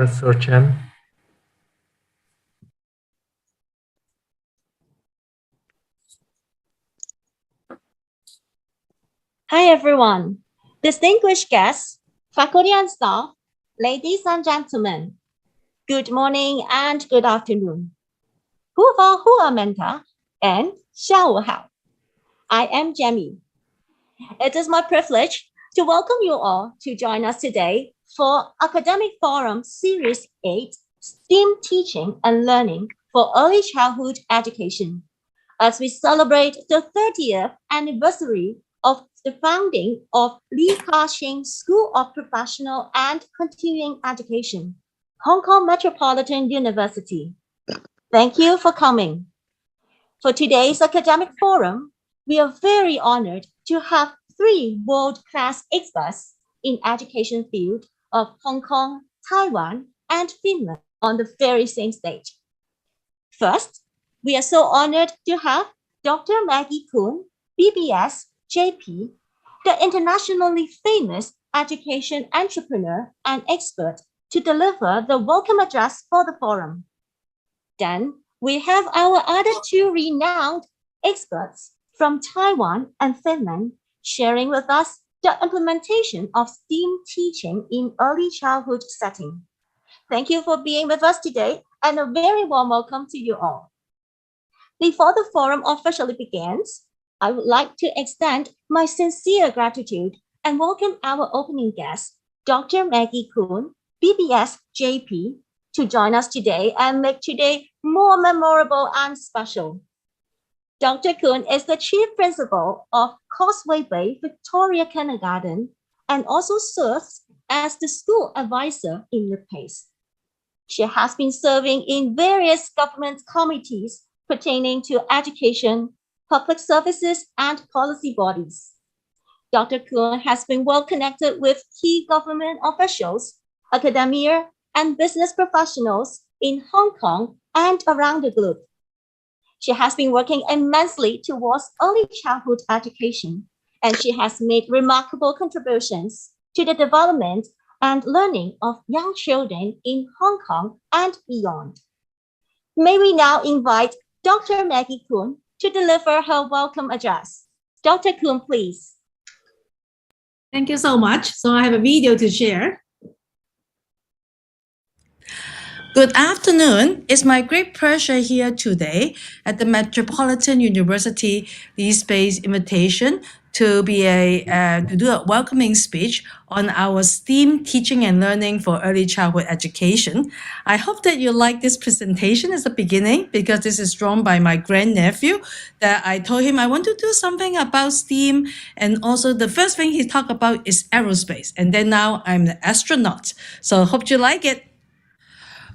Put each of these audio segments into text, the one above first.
Professor Chen. Hi everyone, distinguished guests, faculty and staff, ladies and gentlemen, good morning and good afternoon. Hua Menta and 下午好. I am Jamie. It is my privilege to welcome you all to join us today for Academic Forum Series 8, STEAM Teaching and Learning for Early Childhood Education, as we celebrate the 30th anniversary of the founding of Li Ka-shing School of Professional and Continuing Education, Hong Kong Metropolitan University. Thank you for coming. For today's academic forum, we are very honored to have three world-class experts in education field of Hong Kong, Taiwan, and Finland on the very same stage. First, we are so honored to have Dr. Maggie Kuhn, BBS, JP, the internationally famous education entrepreneur and expert, to deliver the welcome address for the forum. Then we have our other two renowned experts from Taiwan and Finland sharing with us the implementation of STEAM teaching in early childhood setting. Thank you for being with us today and a very warm welcome to you all. Before the forum officially begins, I would like to extend my sincere gratitude and welcome our opening guest, Dr. Maggie Kuhn, BBS JP, to join us today and make today more memorable and special. Dr. Kuhn is the Chief Principal of Causeway Bay Victoria Kindergarten and also serves as the school advisor in the place. She has been serving in various government committees pertaining to education, public services, and policy bodies. Dr. Kuhn has been well connected with key government officials, academia, and business professionals in Hong Kong and around the globe. She has been working immensely towards early childhood education, and she has made remarkable contributions to the development and learning of young children in Hong Kong and beyond. May we now invite Dr. Maggie Kuhn to deliver her welcome address. Dr. Kuhn, please. Thank you so much. So I have a video to share. Good afternoon. It's my great pleasure here today at the Metropolitan University Lee Space invitation to be to do a welcoming speech on our STEAM teaching and learning for early childhood education. I hope that you like this presentation as a beginning because this is drawn by my grandnephew that I told him I want to do something about STEAM, and also the first thing he talked about is aerospace, and then now I'm an astronaut. So hope you like it.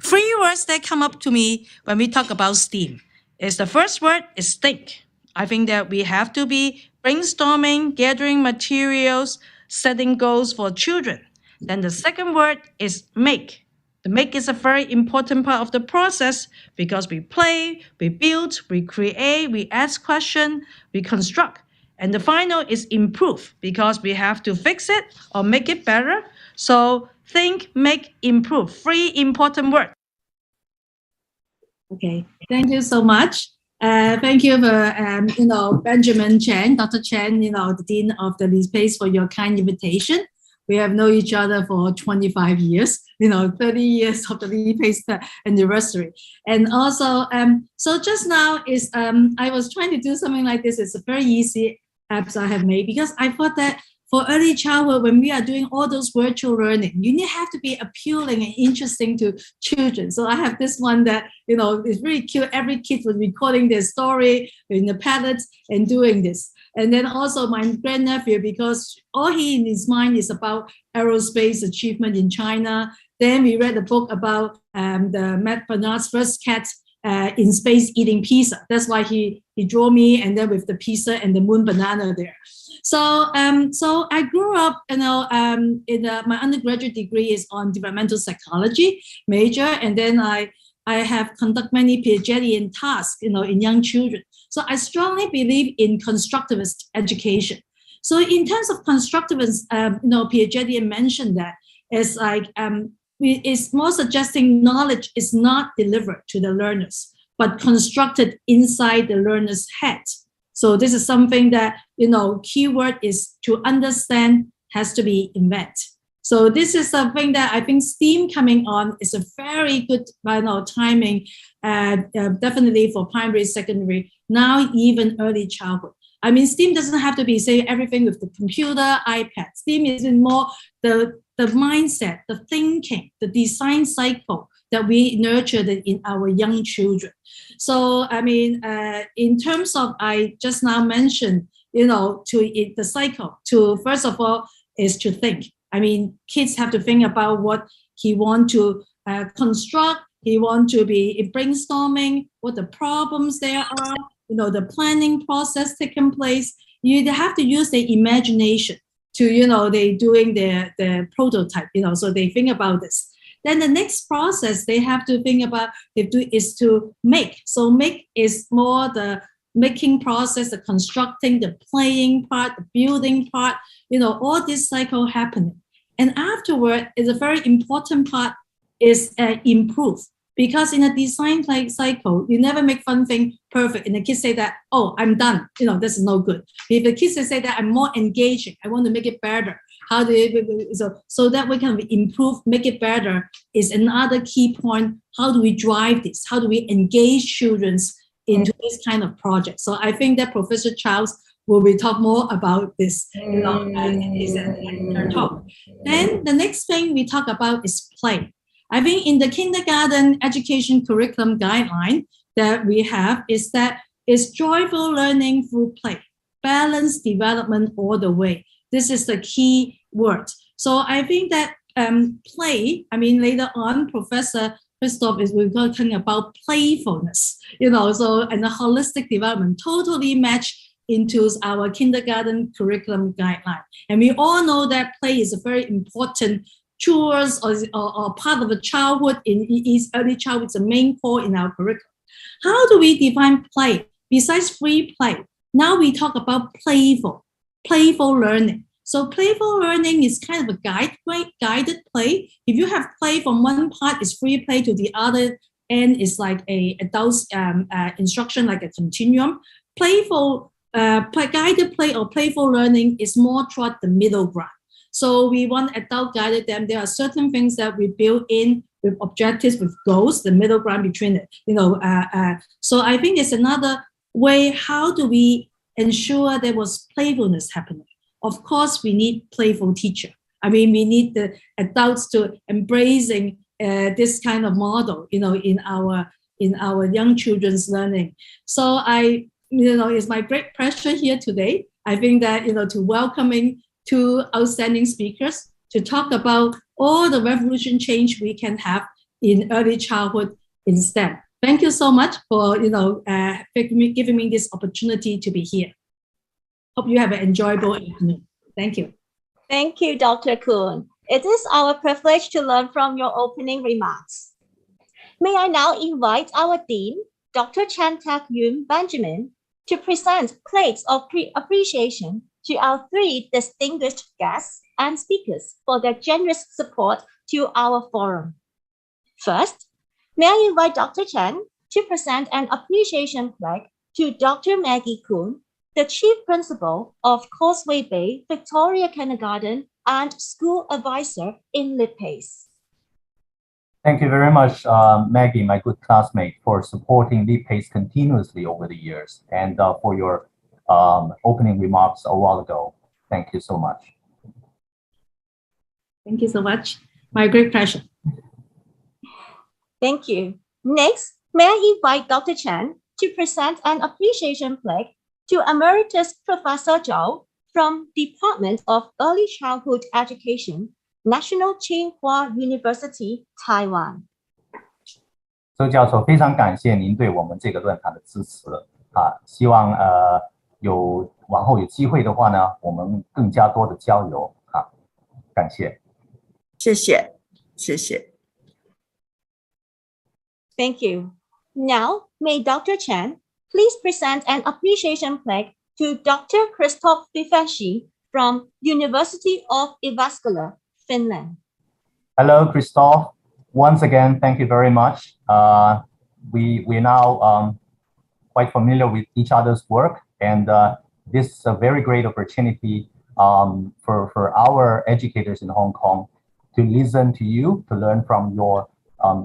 Three words that come up to me when we talk about STEAM is the first word is think. I think that we have to be brainstorming, gathering materials, setting goals for children. Then the second word is make. The make is a very important part of the process because we play, we build, we create, we ask questions, we construct. And the final is improve because we have to fix it or make it better. So think, make, improve. Three important words. Okay, thank you so much. Thank you for, Benjamin Chen, Dr. Chen, the Dean of the Lee Space for your kind invitation. We have known each other for 25 years, 30 years of the Lee Space anniversary. And also, so just now is, I was trying to do something like this. It's a very easy apps I have made because I thought that for early childhood, when we are doing all those virtual learning, you have to be appealing and interesting to children. So I have this one that, is really cute. Every kid was recording their story in the palettes and doing this. And then also my grandnephew, because all he in his mind is about aerospace achievement in China. Then we read a book about the Matt Bernard's first cat in space eating pizza. That's why he drew me, and then with the pizza and the moon banana there. So I grew up, my undergraduate degree is on developmental psychology major, and then I have conducted many Piagetian tasks, in young children. So I strongly believe in constructivist education. So in terms of constructivism, Piaget mentioned that it's like it's more suggesting knowledge is not delivered to the learners, but constructed inside the learner's head. So this is something that, keyword is to understand has to be embedded. So this is something that I think STEAM coming on is a very good timing, definitely for primary, secondary, now even early childhood. I mean, STEAM doesn't have to be, say, everything with the computer, iPad. STEAM is more the mindset, the thinking, the design cycle that we nurtured in our young children. So, I mean, in terms of, I just now mentioned, the cycle, to first of all, is to think. I mean, kids have to think about what he want to construct. He want to be brainstorming, what the problems there are, the planning process taking place. You have to use the imagination to, they doing their prototype, so they think about this. Then the next process they have to think about is to make. So make is more the making process, the constructing, the playing part, the building part, all this cycle happening. And afterward is a very important part is improve. Because in a design cycle, you never make one thing perfect. And the kids say that, oh, I'm done. This is no good. If the kids say that I'm more engaging, I want to make it better. How do you, so that we can improve, make it better is another key point. How do we drive this? How do we engage children into this kind of project? So I think that Professor Charles will be talk more about this, in his talk. Then the next thing we talk about is play. I think in the kindergarten education curriculum guideline that we have is that it's joyful learning through play, balanced development all the way. This is the key word. So I think that play, I mean, later on, Professor Christoph is talking about playfulness, so and the holistic development totally match into our kindergarten curriculum guideline. And we all know that play is a very important chores or part of the childhood in early childhood. It's a main core in our curriculum. How do we define play? Besides free play, now we talk about playful learning. So playful learning is kind of a guided play. If you have play from one part, is free play, to the other end is like a adult instruction, like a continuum. Guided play or playful learning is more toward the middle ground. So we want adult guided them. There are certain things that we build in with objectives, with goals, the middle ground between it. So I think it's another way. How do we ensure there was playfulness happening? Of course, we need playful teacher. I mean, we need the adults to embracing this kind of model, in our young children's learning. So it's my great pleasure here today. I think that, to welcoming two outstanding speakers to talk about all the revolution change we can have in early childhood in STEM. Thank you so much for giving me this opportunity to be here. Hope you have an enjoyable afternoon. Thank you. Thank you, Dr. Kuhn. It is our privilege to learn from your opening remarks. May I now invite our Dean, Dr. Chan Tak Yuen Benjamin, to present plates of appreciation to our three distinguished guests and speakers for their generous support to our forum. First, may I invite Dr. Chen to present an appreciation plaque to Dr. Maggie Kuhn, the Chief Principal of Causeway Bay Victoria Kindergarten and School Advisor in LitPace. Thank you very much, Maggie, my good classmate, for supporting LitPace continuously over the years, and for your opening remarks a while ago. Thank you so much. Thank you so much. My great pleasure. Thank you. Next, may I invite Dr. Chen to present an appreciation plaque to Emeritus Professor Zhou from Department of Early Childhood Education, National Tsinghua University, Taiwan. 周教授，非常感谢您对我们这个论坛的支持啊！希望往后有机会的话呢，我们更加多的交流啊！感谢，谢谢，谢谢。Thank you. Now, may Dr. Chen please present an appreciation plaque to Dr. Christoph Vifeschi from University of Jyväskylä, Finland. Hello, Christophe. Once again, thank you very much. We're now quite familiar with each other's work, and this is a very great opportunity for our educators in Hong Kong to listen to you, to learn from your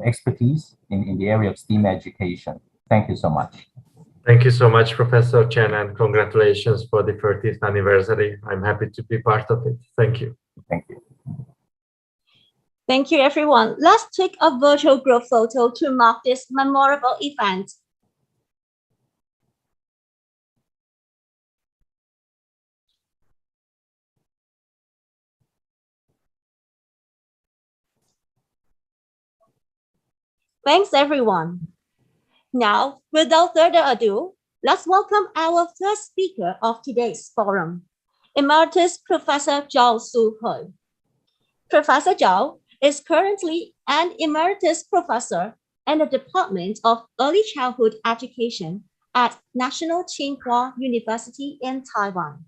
expertise in the area of STEAM education. Thank you so much. Thank you so much, Professor Chen, and congratulations for the 30th anniversary. I'm happy to be part of it. Thank you. Thank you. Thank you, everyone. Let's take a virtual group photo to mark this memorable event. Thanks, everyone. Now, without further ado, let's welcome our first speaker of today's forum, Emeritus Professor Zhao Su-hui. Professor Zhao is currently an Emeritus Professor in the Department of Early Childhood Education at National Tsinghua University in Taiwan.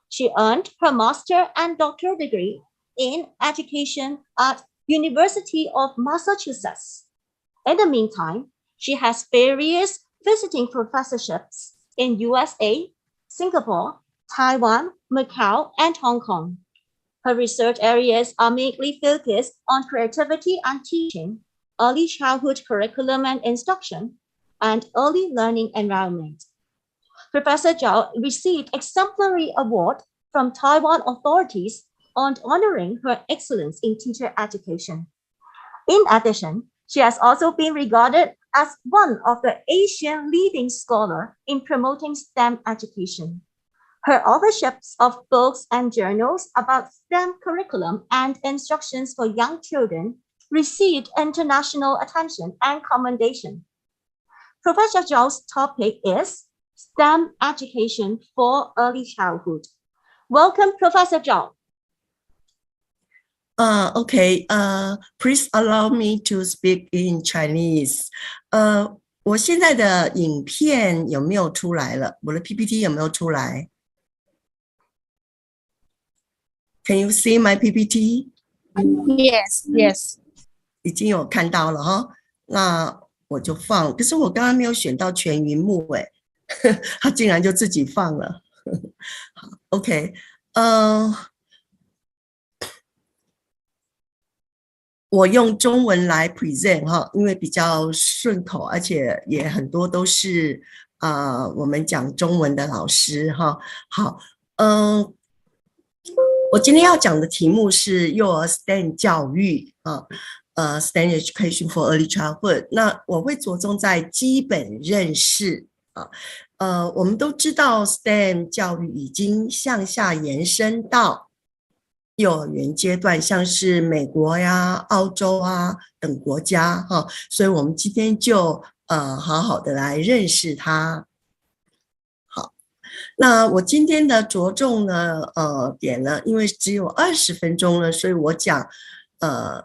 She earned her master and doctoral degree in education at University of Massachusetts. In the meantime, she has various visiting professorships in USA, Singapore, Taiwan, Macau, and Hong Kong. Her research areas are mainly focused on creativity and teaching, early childhood curriculum and instruction, and early learning environment. Professor Zhao received exemplary award from Taiwan authorities on honoring her excellence in teacher education. In addition, she has also been regarded as one of the Asian leading scholars in promoting STEM education. Her authorships of books and journals about STEM curriculum and instructions for young children received international attention and commendation. Professor Zhao's topic is STEM education for early childhood. Welcome, Professor Zhao. Okay, please allow me to speak in Chinese. 我现在的影片有没有出来了？我的 PPT 有没有出来？ Can you see my PPT? Yes, yes. 已经有看到了哈，那我就放。可是我刚刚没有选到全荧幕，它竟然就自己放了。好 ，OK， 我用中文来 present 哈，因为比较顺口，而且也很多都是我们讲中文的老师哈。好，我今天要讲的题目是幼儿 STEM 教育STEM education for early childhood。那我会着重在基本认识我们都知道 STEM 教育已经向下延伸到幼儿园阶段，像是美国呀、澳洲啊等国家所以我们今天就好好的来认识它。好，那我今天的着重呢点呢，因为只有20分钟了，所以我讲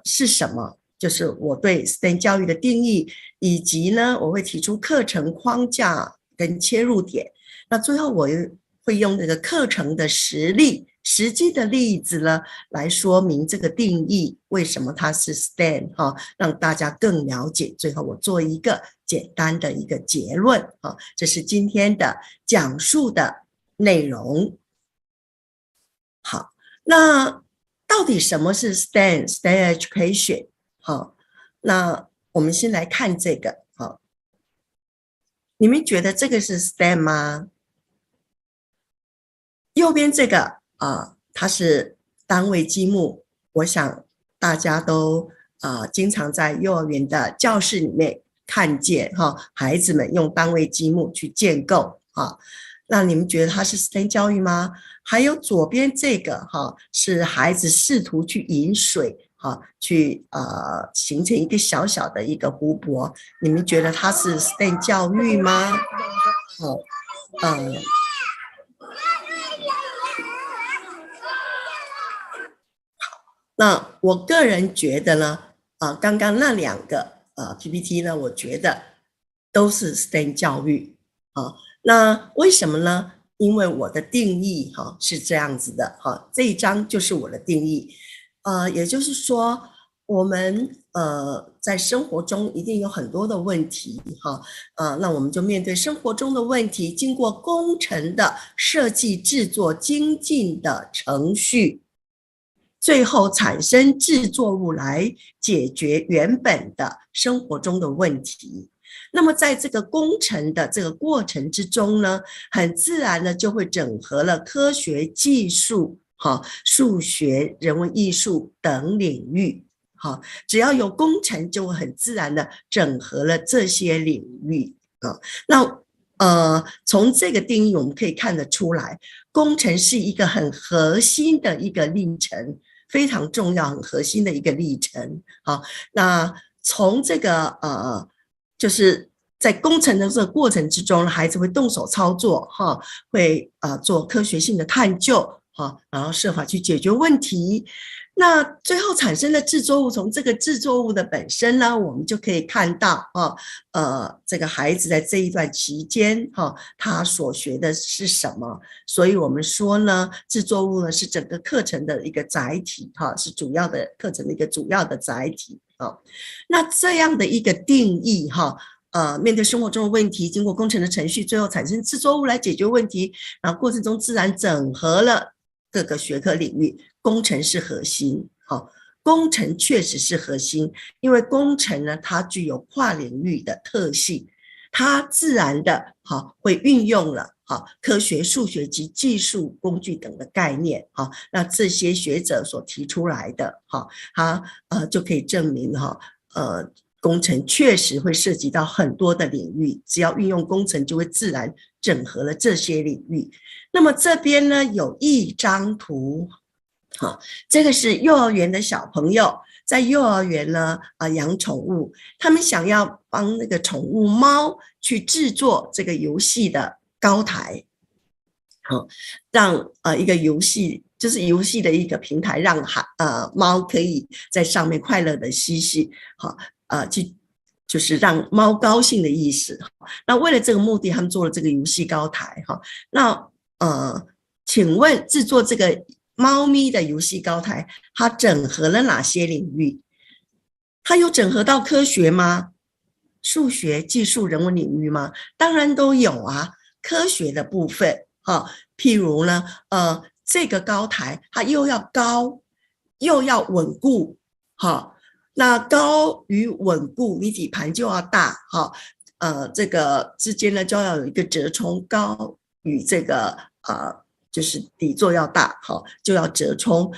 是什么，就是我对 STEM 教育的定义，以及呢我会提出课程框架跟切入点。那最后我会用这个课程的实际的例子呢，来说明这个定义，为什么它是 STEM 让大家更了解。最后我做一个简单的一个结论这是今天的讲述的内容。好，那到底什么是 STEM education？ 那我们先来看这个你们觉得这个是 STEM 吗？右边这个它是单位积木，我想大家都经常在幼儿园的教室里面看见孩子们用单位积木去建构那你们觉得它是 STEM 教育吗？还有左边这个是孩子试图去引水去形成一个小小的一个湖泊，你们觉得它是 STEM 教育吗？那我个人觉得呢刚刚那两个PPT 呢，我觉得都是 STEM 教育那为什么呢？因为我的定义是这样子的这一章就是我的定义也就是说我们在生活中一定有很多的问题哈，那我们就面对生活中的问题，经过工程的设计、制作、精进的程序，最后产生制作物来解决原本的生活中的问题。那么在这个工程的这个过程之中呢，很自然的就会整合了科学、技术、数学、人文艺术等领域。只要有工程，就会很自然的整合了这些领域。那从这个定义我们可以看得出来，工程是一个很核心的一个历程，非常重要、很核心的一个历程。好，那从这个就是在工程的这个过程之中，孩子会动手操作，会做科学性的探究，然后设法去解决问题。那最后产生的制作物，从这个制作物的本身呢，我们就可以看到这个孩子在这一段期间他所学的是什么。所以我们说呢，制作物呢是整个课程的一个载体，是主要的课程的一个主要的载体。那这样的一个定义面对生活中的问题，经过工程的程序，最后产生制作物来解决问题，然后过程中自然整合了各个学科领域。工程是核心，工程确实是核心，因为工程呢，它具有跨领域的特性，它自然的会运用了科学、数学及技术工具等的概念。那这些学者所提出来的它就可以证明工程确实会涉及到很多的领域，只要运用工程就会自然整合了这些领域。那么这边呢有一张图，这个是幼儿园的小朋友在幼儿园呢养宠物，他们想要帮那个宠物猫去制作这个游戏的高台，让一个游戏就是游戏的一个平台，让猫可以在上面快乐的嬉戏，就是让猫高兴的意思。那为了这个目的，他们做了这个游戏高台。那请问制作这个猫咪的游戏高台，它整合了哪些领域？它有整合到科学吗？数学、技术、人文领域吗？当然都有啊。科学的部分譬如呢这个高台它又要高又要稳固，那高与稳固，你底盘就要大，这个之间呢就要有一个折冲，高与这个就是底座要大，就要折冲。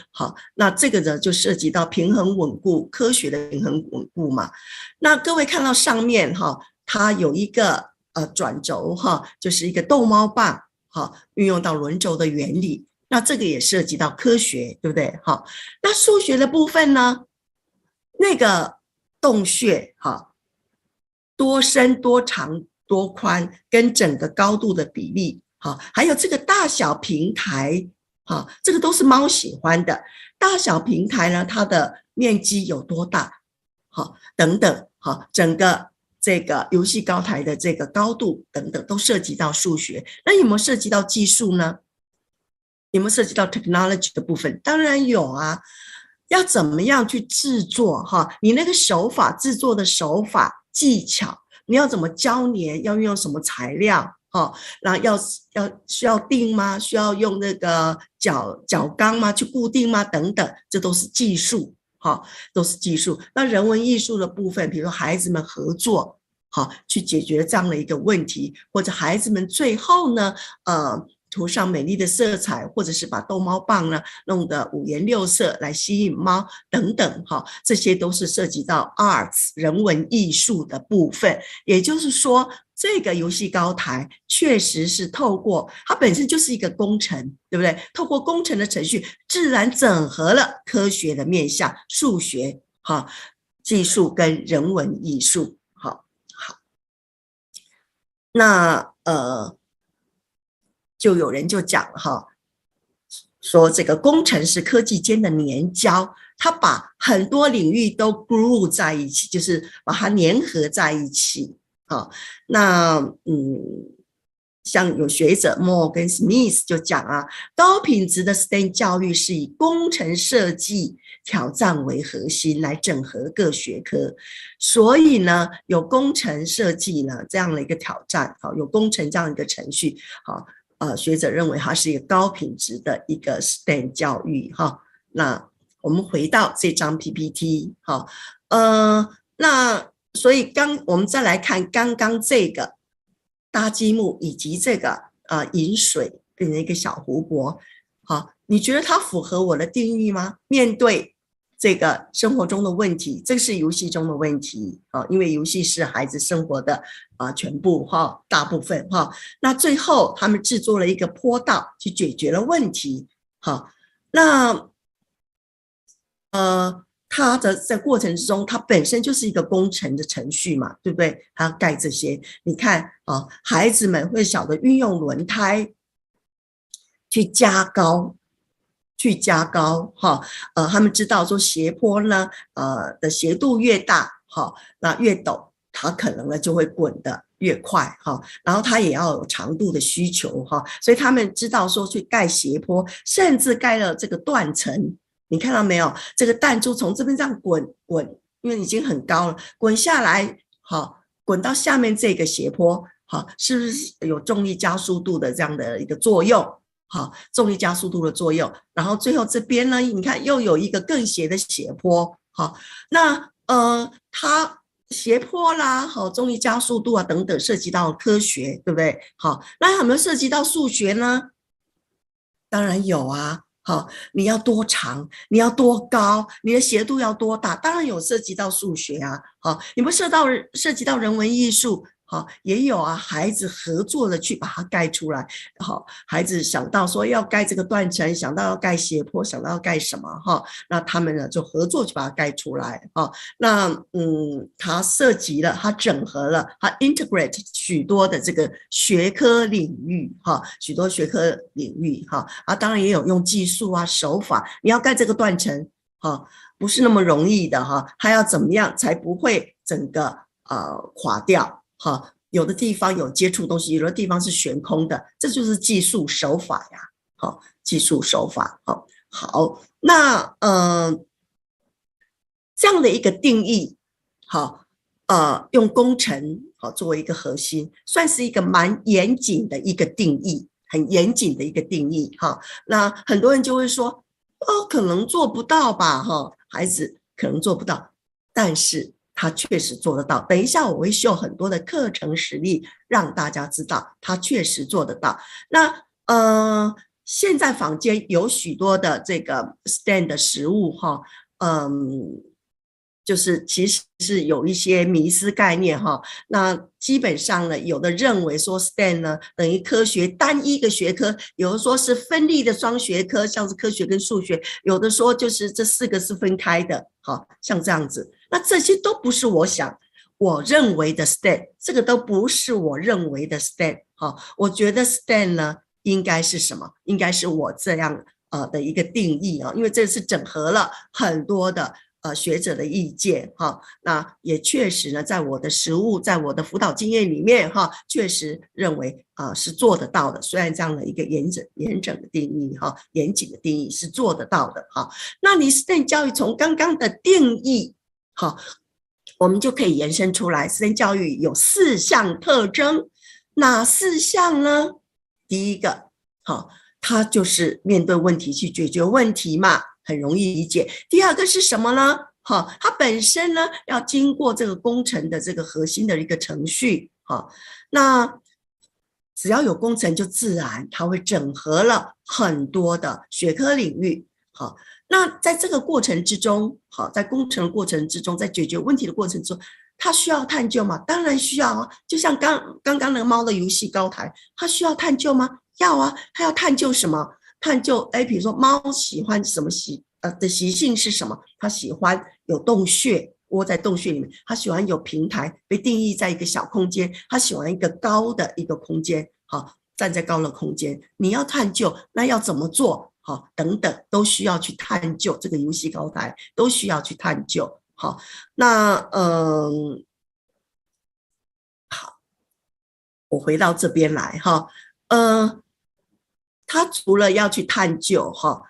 那这个呢就涉及到平衡稳固，科学的平衡稳固嘛。那各位看到上面它有一个转轴就是一个逗猫棒，运用到轮轴的原理，那这个也涉及到科学，对不对？那数学的部分呢，那个洞穴多深多长多宽跟整个高度的比例，还有这个大小平台，这个都是猫喜欢的。大小平台呢，它的面积有多大，等等，整个这个游戏高台的这个高度等等都涉及到数学。那有没有涉及到技术呢？有没有涉及到 technology 的部分？当然有啊。要怎么样去制作你那个手法，制作的手法技巧，你要怎么胶粘，要运用什么材料，然后需要钉吗？需要用那个角钢吗？去固定吗？等等，这都是技术，都是技术。那人文艺术的部分，比如说孩子们合作，去解决这样的一个问题，或者孩子们最后呢涂上美丽的色彩，或者是把逗猫棒呢弄得五颜六色来吸引猫等等，这些都是涉及到 arts 人文艺术的部分。也就是说，这个游戏高台确实是透过它本身就是一个工程，对不对？透过工程的程序，自然整合了科学的面向，数学、技术跟人文艺术。好，那就有人就讲说这个工程是科技间的粘胶，它把很多领域都 glue 在一起，就是把它粘合在一起。那像有学者 Moore 跟 Smith 就讲啊，高品质的 STEM 教育是以工程设计挑战为核心来整合各学科，所以呢，有工程设计呢这样的一个挑战，好，有工程这样一个程序，好，学者认为它是一个高品质的一个 STEM 教育哈。那我们回到这张 PPT 哈，那所以我们再来看刚刚这个搭积木以及这个饮水变成一个小湖泊，好，你觉得它符合我的定义吗？面对这个生活中的问题，这是游戏中的问题啊，因为游戏是孩子生活的全部哈，大部分哈。那最后他们制作了一个坡道去解决了问题，好，那它在过程之中，它本身就是一个工程的程序嘛，对不对？它要盖这些，你看啊，孩子们会晓得运用轮胎去加高哈，他们知道说斜坡呢，的斜度越大，哈，那越陡，它可能呢就会滚得越快哈，然后它也要有长度的需求哈，所以他们知道说去盖斜坡，甚至盖了这个断层。你看到没有？这个弹珠从这边这样滚，因为已经很高了，滚下来，好，滚到下面这个斜坡，好，是不是有重力加速度的这样的一个作用？好，重力加速度的作用，然后最后这边呢，你看又有一个更斜的斜坡，好，那它斜坡啦，好，重力加速度啊等等，涉及到科学，对不对？好，那有没有涉及到数学呢？当然有啊。好，你要多长，你要多高，你的斜度要多大，当然有涉及到数学啊。好，有没有涉及到人文艺术？好，也有啊，孩子合作的去把它盖出来。好，孩子想到说要盖这个断层，想到要盖斜坡，想到要盖什么哈，那他们呢就合作去把它盖出来哈。那它涉及了，它整合了，它 integrate 许多的这个学科领域哈，许多学科领域哈当然也有用技术啊手法，你要盖这个断层哈，不是那么容易的哈，它要怎么样才不会整个垮掉？好，有的地方有接触东西，有的地方是悬空的，这就是技术手法呀。好，技术手法。好，那这样的一个定义，好，用工程好作为一个核心，算是一个蛮严谨的一个定义，很严谨的一个定义哈。那很多人就会说，可能做不到吧，哈，孩子可能做不到，但是他确实做得到。等一下我会秀很多的课程实例，让大家知道他确实做得到。那现在坊间有许多的这个 STEM 的实务哈，就是其实是有一些迷思概念哈。那基本上呢，有的认为说 STEM 呢等于科学单一个学科，有的说是分立的双学科，像是科学跟数学，有的说就是这4个是分开的，好像这样子。那这些都不是我认为的 STEM， 这个都不是我认为的 STEM。好，我觉得 STEM 呢应该是什么？应该是我这样的一个定义啊，因为这是整合了很多的学者的意见哈。那也确实呢，在我的实务，在我的辅导经验里面哈，确实认为是做得到的。虽然这样的一个严整的定义哈，严谨的定义是做得到的哈。那你 STEM 教育从刚刚的定义好，我们就可以延伸出来 STEM 教育有4项特征。哪4项呢？第一个，好，它就是面对问题去解决问题嘛，很容易理解。第二个是什么呢？好，它本身呢要经过这个工程的这个核心的一个程序。好，那只要有工程就自然它会整合了很多的学科领域。好，那在这个过程之中，好，在工程的过程之中，在解决问题的过程中，它需要探究吗？当然需要啊。就像刚刚那个猫的游戏高台，它需要探究吗？要啊。它要探究什么？探究比如说猫喜欢什么的习性是什么？它喜欢有洞穴，窝在洞穴里面。它喜欢有平台，被定义在一个小空间。它喜欢一个高的一个空间，好，站在高的空间。你要探究，那要怎么做？好，等等都需要去探究。这个游戏高台都需要去探究。好，那好，我回到这边来哈，他除了要去探究哈，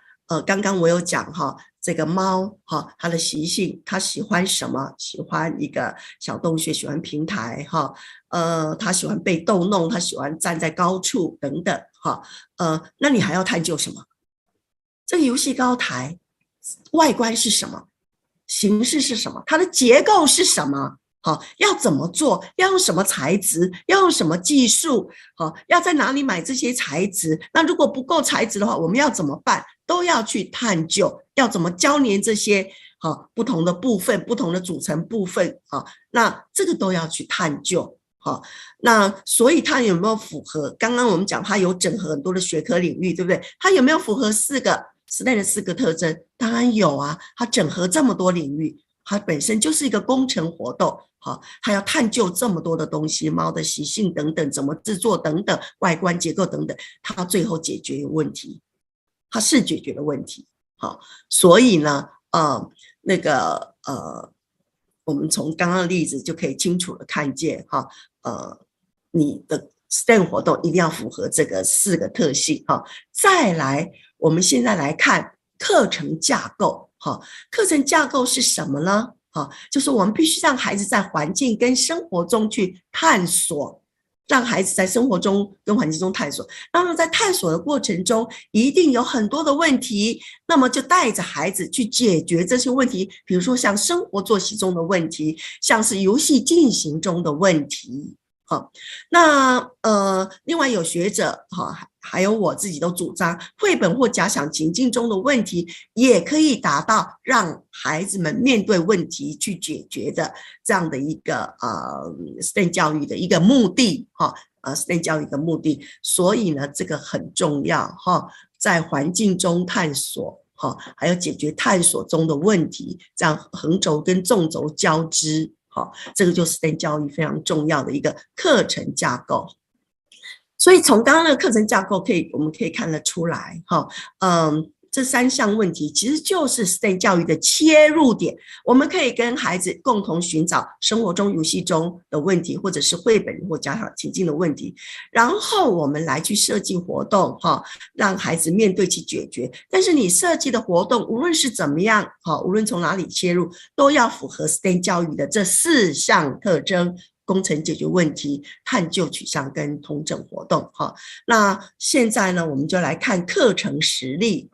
刚刚我有讲哈，这个猫哈，它的习性，它喜欢什么？喜欢一个小洞穴，喜欢平台哈，它喜欢被逗弄，它喜欢站在高处等等哈，那你还要探究什么？这个游戏高台外观是什么？形式是什么？它的结构是什么？好，要怎么做？要用什么材质？要用什么技术？好，要在哪里买这些材质？那如果不够材质的话，我们要怎么办？都要去探究，要怎么交粘这些好不同的部分、不同的组成部分啊？那这个都要去探究。好，那所以它有没有符合？刚刚我们讲它有整合很多的学科领域，对不对？它有没有符合STEM的4个特征？当然有啊，它整合这么多领域，它本身就是一个工程活动。好，它要探究这么多的东西，猫的习性等等，怎么制作等等，外观结构等等，它最后解决问题，它是解决了问题。好，所以呢，我们从刚刚的例子就可以清楚的看见哈，你的 STEM 活动一定要符合这个4个特性哈。再来，我们现在来看课程架构哈，课程架构是什么呢？就是我们必须让孩子在环境跟生活中去探索，让孩子在生活中跟环境中探索。那么在探索的过程中，一定有很多的问题，那么就带着孩子去解决这些问题，比如说像生活作息中的问题，像是游戏进行中的问题。好，那另外有学者还有我自己都主张，绘本或假想情境中的问题也可以达到让孩子们面对问题去解决的这样的一个STEM 教育的一个目的STEM 教育的目的。所以呢，这个很重要在环境中探索还有解决探索中的问题，这样横轴跟纵轴交织。这个就是 STEM 教育非常重要的一个课程架构。所以从刚刚的课程架构我们可以看得出来这3项问题其实就是 STEM 教育的切入点。我们可以跟孩子共同寻找生活中游戏中的问题，或者是绘本或假想情境的问题，然后我们来去设计活动让孩子面对去解决。但是你设计的活动无论是怎么样无论从哪里切入，都要符合 STEM 教育的这4项特征：工程解决问题、探究取向跟统整活动那现在呢，我们就来看课程实例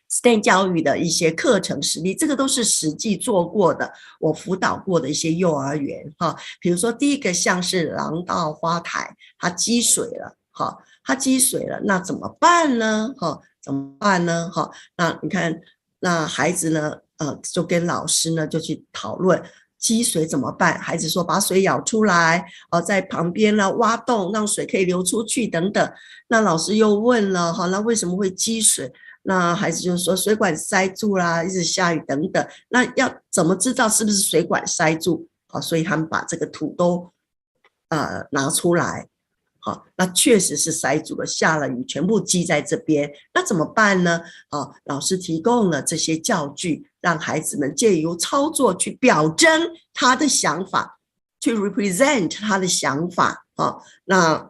STEM 教育的一些课程实例，这个都是实际做过的，我辅导过的一些幼儿园比如说第一个像是廊道花台，它积水了它积水了，那怎么办呢怎么办呢那你看，那孩子呢就跟老师呢就去讨论积水怎么办？孩子说把水舀出来在旁边呢挖洞，让水可以流出去等等。那老师又问了那为什么会积水？那孩子就说水管塞住啦，一直下雨等等。那要怎么知道是不是水管塞住所以他们把这个图都拿出来那确实是塞住了，下了雨全部积在这边。那怎么办呢老师提供了这些教具，让孩子们借由操作去表征他的想法，去 represent 他的想法那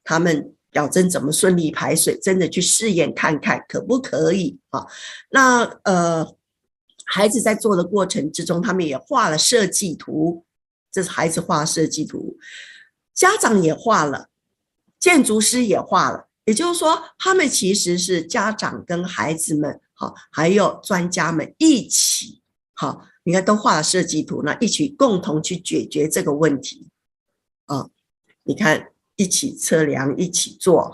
他们表征怎么顺利排水，真的去试验看看可不可以那孩子在做的过程之中，他们也画了设计图，这是孩子画设计图，家长也画了，建筑师也画了，也就是说他们其实是家长跟孩子们还有专家们一起你看都画了设计图，那一起共同去解决这个问题你看一起测量一起做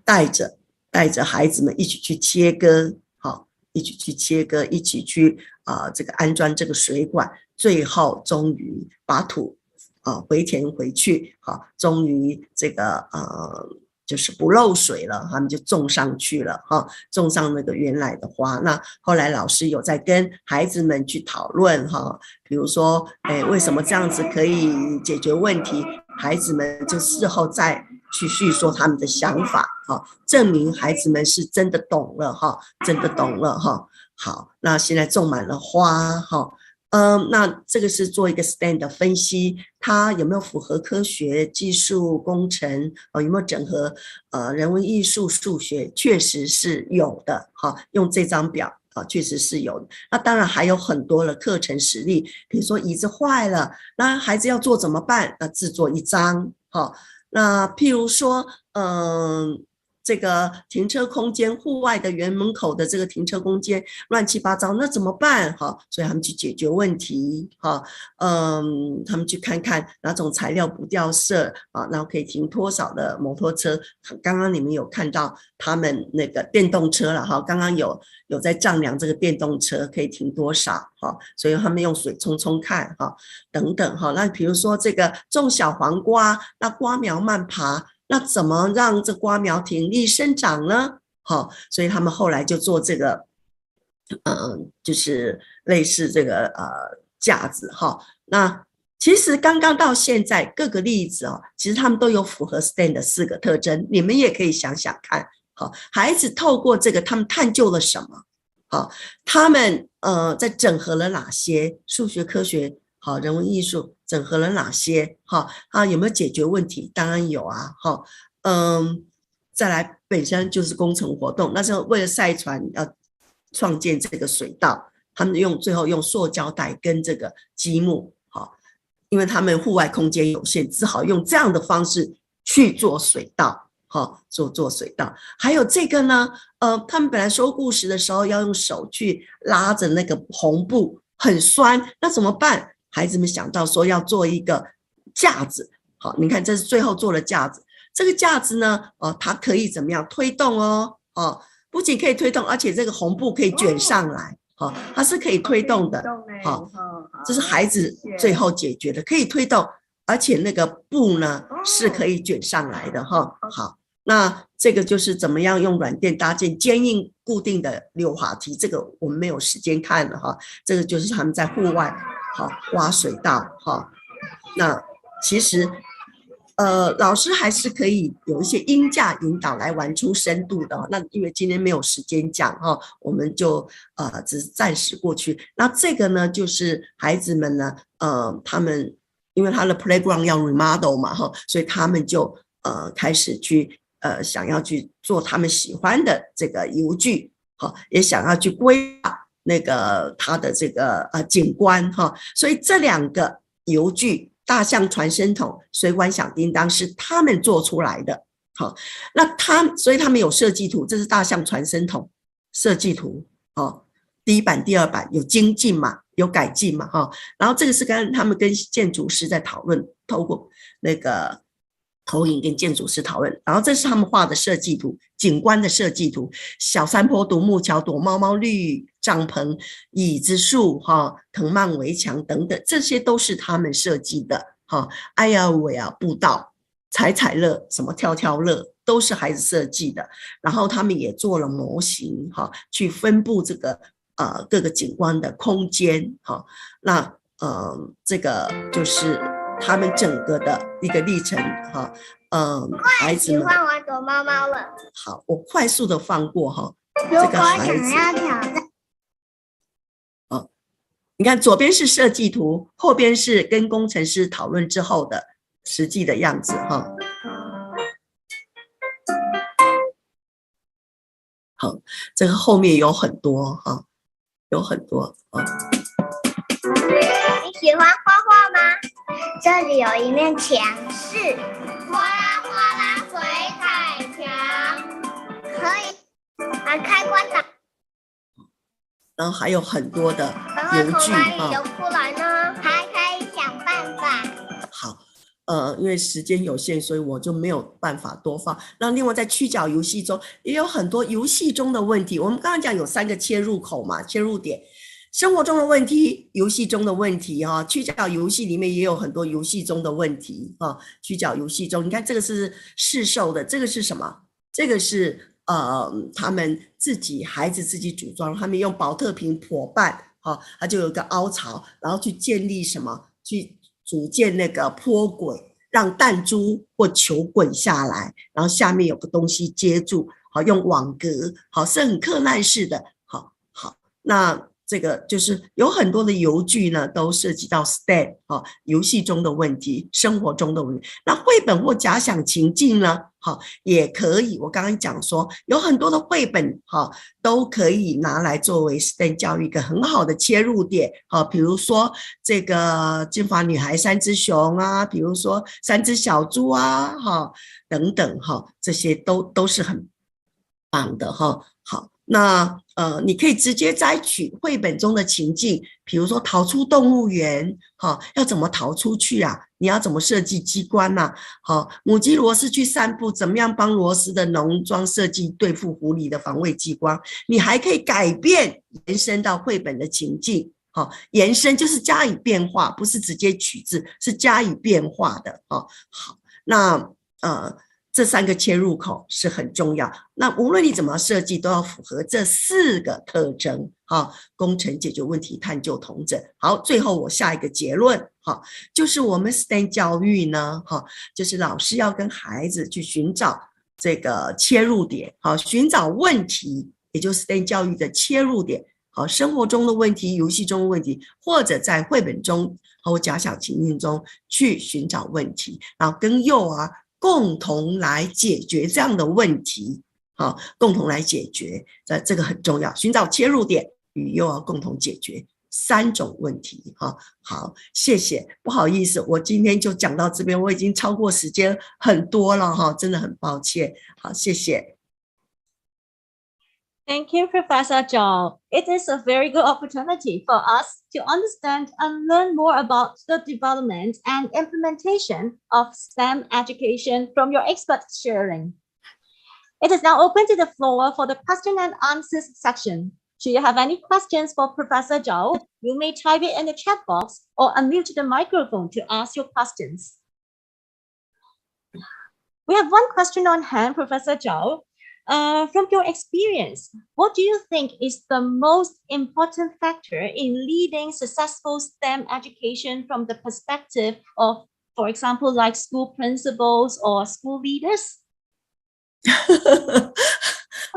带着孩子们一起去切割一起去切割，一起去这个安装这个水管，最后终于把土回填回去终于这个就是不漏水了，他们就种上去了种上那个原来的花。那后来老师有在跟孩子们去讨论比如说为什么这样子可以解决问题，孩子们就事后再去叙说他们的想法证明孩子们是真的懂了真的懂了好，那现在种满了花那这个是做一个 STEM 的分析，它有没有符合科学、技术、工程，有没有整合人文、艺术、数学，确实是有的。用这张表确实是有的。那当然还有很多的课程实例，比如说椅子坏了，那孩子要做怎么办？制作一张。那譬如说，这个停车空间，户外的园门口的这个停车空间乱七八糟，那怎么办？所以他们去解决问题。他们去看看哪种材料不掉色然后可以停多少的摩托车。刚刚你们有看到他们那个电动车了刚刚有在丈量这个电动车可以停多少所以他们用水冲冲看等等那比如说这个种小黄瓜，那瓜苗慢爬，那怎么让这瓜苗挺立生长呢？所以他们后来就做这个，就是类似这个架子那其实刚刚到现在各个例子其实他们都有符合 STEM 的4个特征，你们也可以想想看，孩子透过这个他们探究了什么？他们在整合了哪些数学、科学？人文艺术整合了哪些？有没有解决问题？当然有啊。再来本身就是工程活动，那时候为了赛船要创建这个水道，他们最后用塑胶袋跟这个积木，因为他们户外空间有限，只好用这样的方式去做水道。做水道。还有这个呢，他们本来说故事的时候要用手去拉着那个红布，很酸，那怎么办？孩子们想到说要做一个架子。你看这是最后做的架子。这个架子呢，它可以怎么样推动不仅可以推动，而且这个红布可以卷上来。它是可以推动的。这是孩子最后解决的，可以推动，而且那个布呢是可以卷上来的。好，那这个就是怎么样用软垫搭建坚硬固定的溜滑梯，这个我们没有时间看了这个就是他们在户外挖水道。那其实老师还是可以有一些音架引导来玩出深度的。那因为今天没有时间讲我们就只是暂时过去。那这个呢就是孩子们呢他们因为他的 playground 要 remodel 嘛所以他们就开始去想要去做他们喜欢的这个游具也想要去规划那个他的这个景观所以这2个游具大象传声筒、水管响叮当是他们做出来的。那所以他们有设计图，这是大象传声筒设计图第1版、第2版有精进嘛，有改进嘛然后这个是他们跟建筑师在讨论，透过那个投影跟建筑师讨论，然后这是他们画的设计图，景观的设计图，小山坡、独木桥、躲猫猫、绿帐篷、椅子树藤蔓围墙等等，这些都是他们设计的哎呀喂啊步道、踩乐、什么跳乐都是孩子设计的。然后他们也做了模型去分布这个各个景观的空间那这个就是他们整个的一个历程孩子们喜欢玩躲猫猫了。好，我快速的放过这个孩子。如果想要挑战你看左边是设计图，后边是跟工程师讨论之后的实际的样子好，这个后面有很多有很多你喜欢画画吗？这里有一面墙是哗啦哗啦水彩墙，可以把开关打。然后还有很多的游具从哪里游出来呢？还可以想办法。好，因为时间有限，所以我就没有办法多放。那另外在曲角游戏中也有很多游戏中的问题。我们刚刚讲有3个切入口嘛，切入点，生活中的问题，游戏中的问题曲角游戏里面也有很多游戏中的问题曲角游戏中，你看这个是市售的，这个是什么？这个是他们孩子自己组装，他们用保特瓶破拌它就有一个凹槽，然后去建立什么？去组建那个坡轨，让弹珠或球滚下来，然后下面有个东西接住，用网格，是很克难式的。好，那这个就是有很多的游具呢，都涉及到 STEM 游戏中的问题，生活中的问题。那绘本或假想情境呢，也可以。我刚刚讲说，有很多的绘本都可以拿来作为 STEM 教育一个很好的切入点。比如说这个金发女孩三只熊啊，比如说三只小猪啊，等等这些都是很棒的好，那你可以直接摘取绘本中的情境，比如说逃出动物园，要怎么逃出去啊？你要怎么设计机关啊？母鸡罗斯去散步，怎么样帮罗斯的农庄设计对付狐狸的防卫机关？你还可以改变延伸到绘本的情境，延伸就是加以变化，不是直接取自，是加以变化的。好，那这3个切入口是很重要。那无论你怎么设计，都要符合这4个特征。工程、解决问题、探究、统整。好，最后我下一个结论，就是我们 STEM 教育呢，就是老师要跟孩子去寻找这个切入点，寻找问题，也就是 STEM 教育的切入点。生活中的问题、游戏中的问题，或者在绘本中或假想情境中去寻找问题，然后跟幼儿共同来解决这样的问题，共同来解决，这个很重要。寻找切入点，与幼儿共同解决3种问题。好，谢谢。不好意思，我今天就讲到这边，我已经超过时间很多了，真的很抱歉。好，谢谢。Thank you, Professor Zhao. It is a very good opportunity for us to understand and learn more about the development and implementation of STEM education from your expert sharing. It is now open to the floor for the question and answers section. Should you have any questions for Professor Zhao, you may type it in the chat box or unmute the microphone to ask your questions. We have one question on hand, Professor Zhao. From your experience, what do you think is the most important factor in leading successful STEM education from the perspective of, for example, like school principals or school leaders?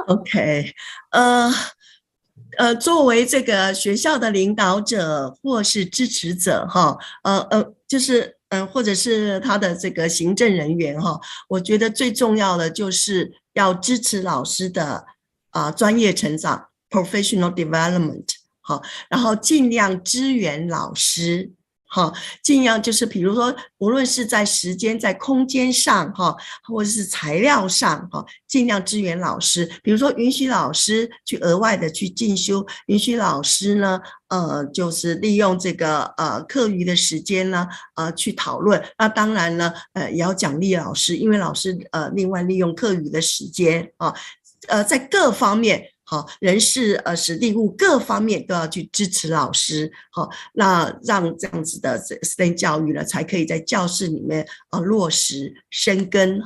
OK， 作为这个学校的领导者或是支持者，就是或者是他的这个行政人员，我觉得最重要的就是要支持老师的专业成长 professional development， 然后尽量支援老师，尽量就是比如说无论是在时间在空间上或者是材料上尽量支援老师，比如说允许老师去额外的去进修，允许老师呢就是利用这个课余的时间呢去讨论。那当然呢也要奖励老师，因为老师另外利用课余的时间在各方面人事实地物各方面都要去支持老师，那让这样子的 STEM 教育呢才可以在教室里面落实生根。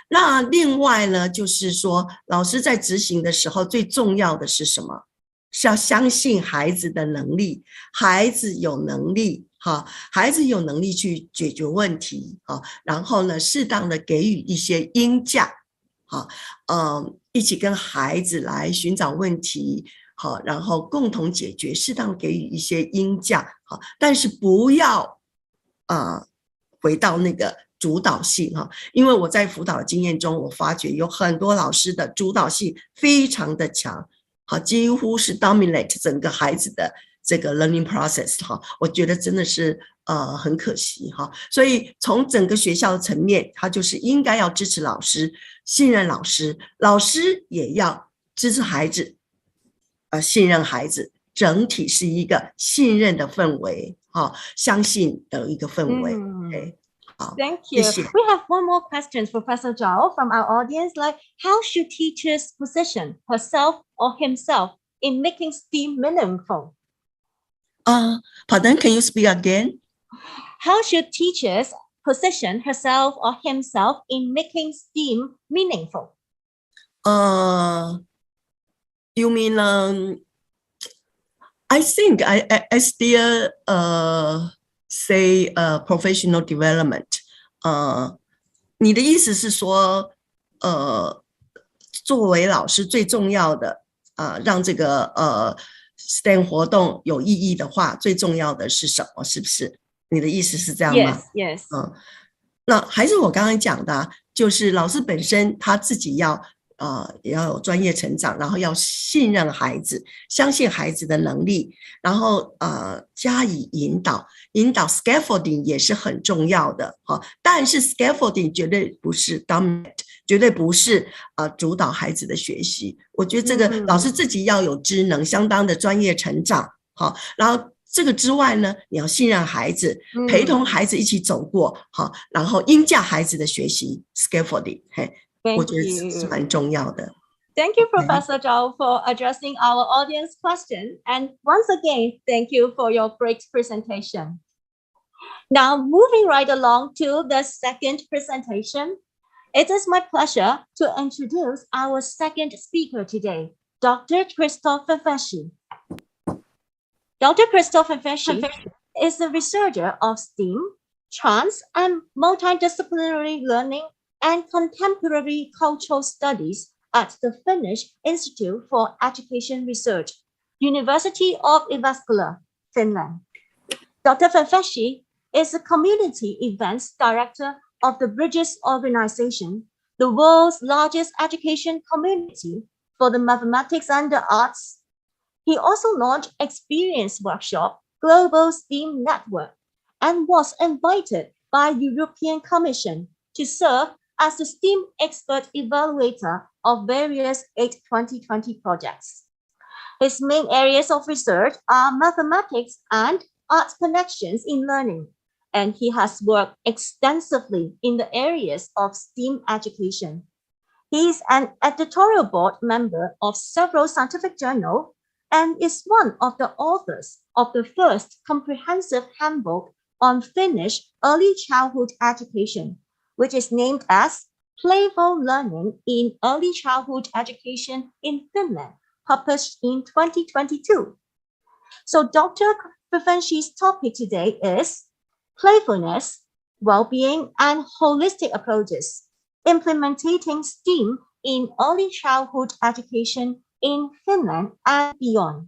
那另外呢就是说老师在执行的时候最重要的是什么？是要相信孩子的能力，孩子有能力孩子有能力去解决问题然后呢适当的给予一些应价一起跟孩子来寻找问题，然后共同解决，适当给予一些应价，但是不要回到那个主导性因为我在辅导的经验中，我发觉有很多老师的主导性非常的强，几乎是 dominate 整个孩子的这个 learning process 我觉得真的是很可惜所以从整个学校的层面，他就是应该要支持老师，信任老师，老师也要支持孩子信任孩子，整体是一个信任的氛围相信的一个氛围Thank you. We have one more question, Professor Zhao, from our audience. Like, how should teachers position herself or himself in making STEAM meaningful? Pardon, can you speak again? How should teachers position herself or himself in making STEAM meaningful? You mean I think I still say professional development. 你的意思是说作为老师最重要的让这个 STEM 活动有意义的话，最重要的是什么？是不是？你的意思是这样吗？ Yes. 那还是我刚刚讲的，就是老师本身他自己要有专业成长，然后要信任孩子，相信孩子的能力，然后加以引导 scaffolding 也是很重要的。但是 scaffolding 绝对不是 dominant， 绝对不是主导孩子的学习。我觉得这个老师自己要有知能，相当的专业成长。好，然后这个之外呢，你要信任孩子，陪同孩子一起走过，好，然后应价孩子的学习 scaffolding， 我觉得是蛮重要的。Thank you, Professor Zhao, for addressing our audience question. And once again, thank you for your great presentation. Now, moving right along to the second presentation, it is my pleasure to introduce our second speaker today, Dr. Christophe Fefeshi. Dr. Christophe Fefeshi is a researcher of STEAM, trans and multidisciplinary learning and contemporary cultural studies at the Finnish Institute for Education Research, University of Jyväskylä, Finland. Dr. Fefeshi is a community events director of the Bridges organization, the world's largest education community for the mathematics and the arts. He also launched Experience Workshop, Global STEAM Network, and was invited by European Commission to serve as the STEAM expert evaluator of various 8 2020 projects. His main areas of research are mathematics and arts connections in learning, and he has worked extensively in the areas of STEAM education. He is an editorial board member of several scientific journals and is one of the authors of the first comprehensive handbook on Finnish early childhood education, which is named as Playful Learning in Early Childhood Education in Finland, published in 2022. So Dr. Fefeshi's topic today is playfulness, well-being, and holistic approaches, implementing STEAM in early childhood education in Finland and beyond.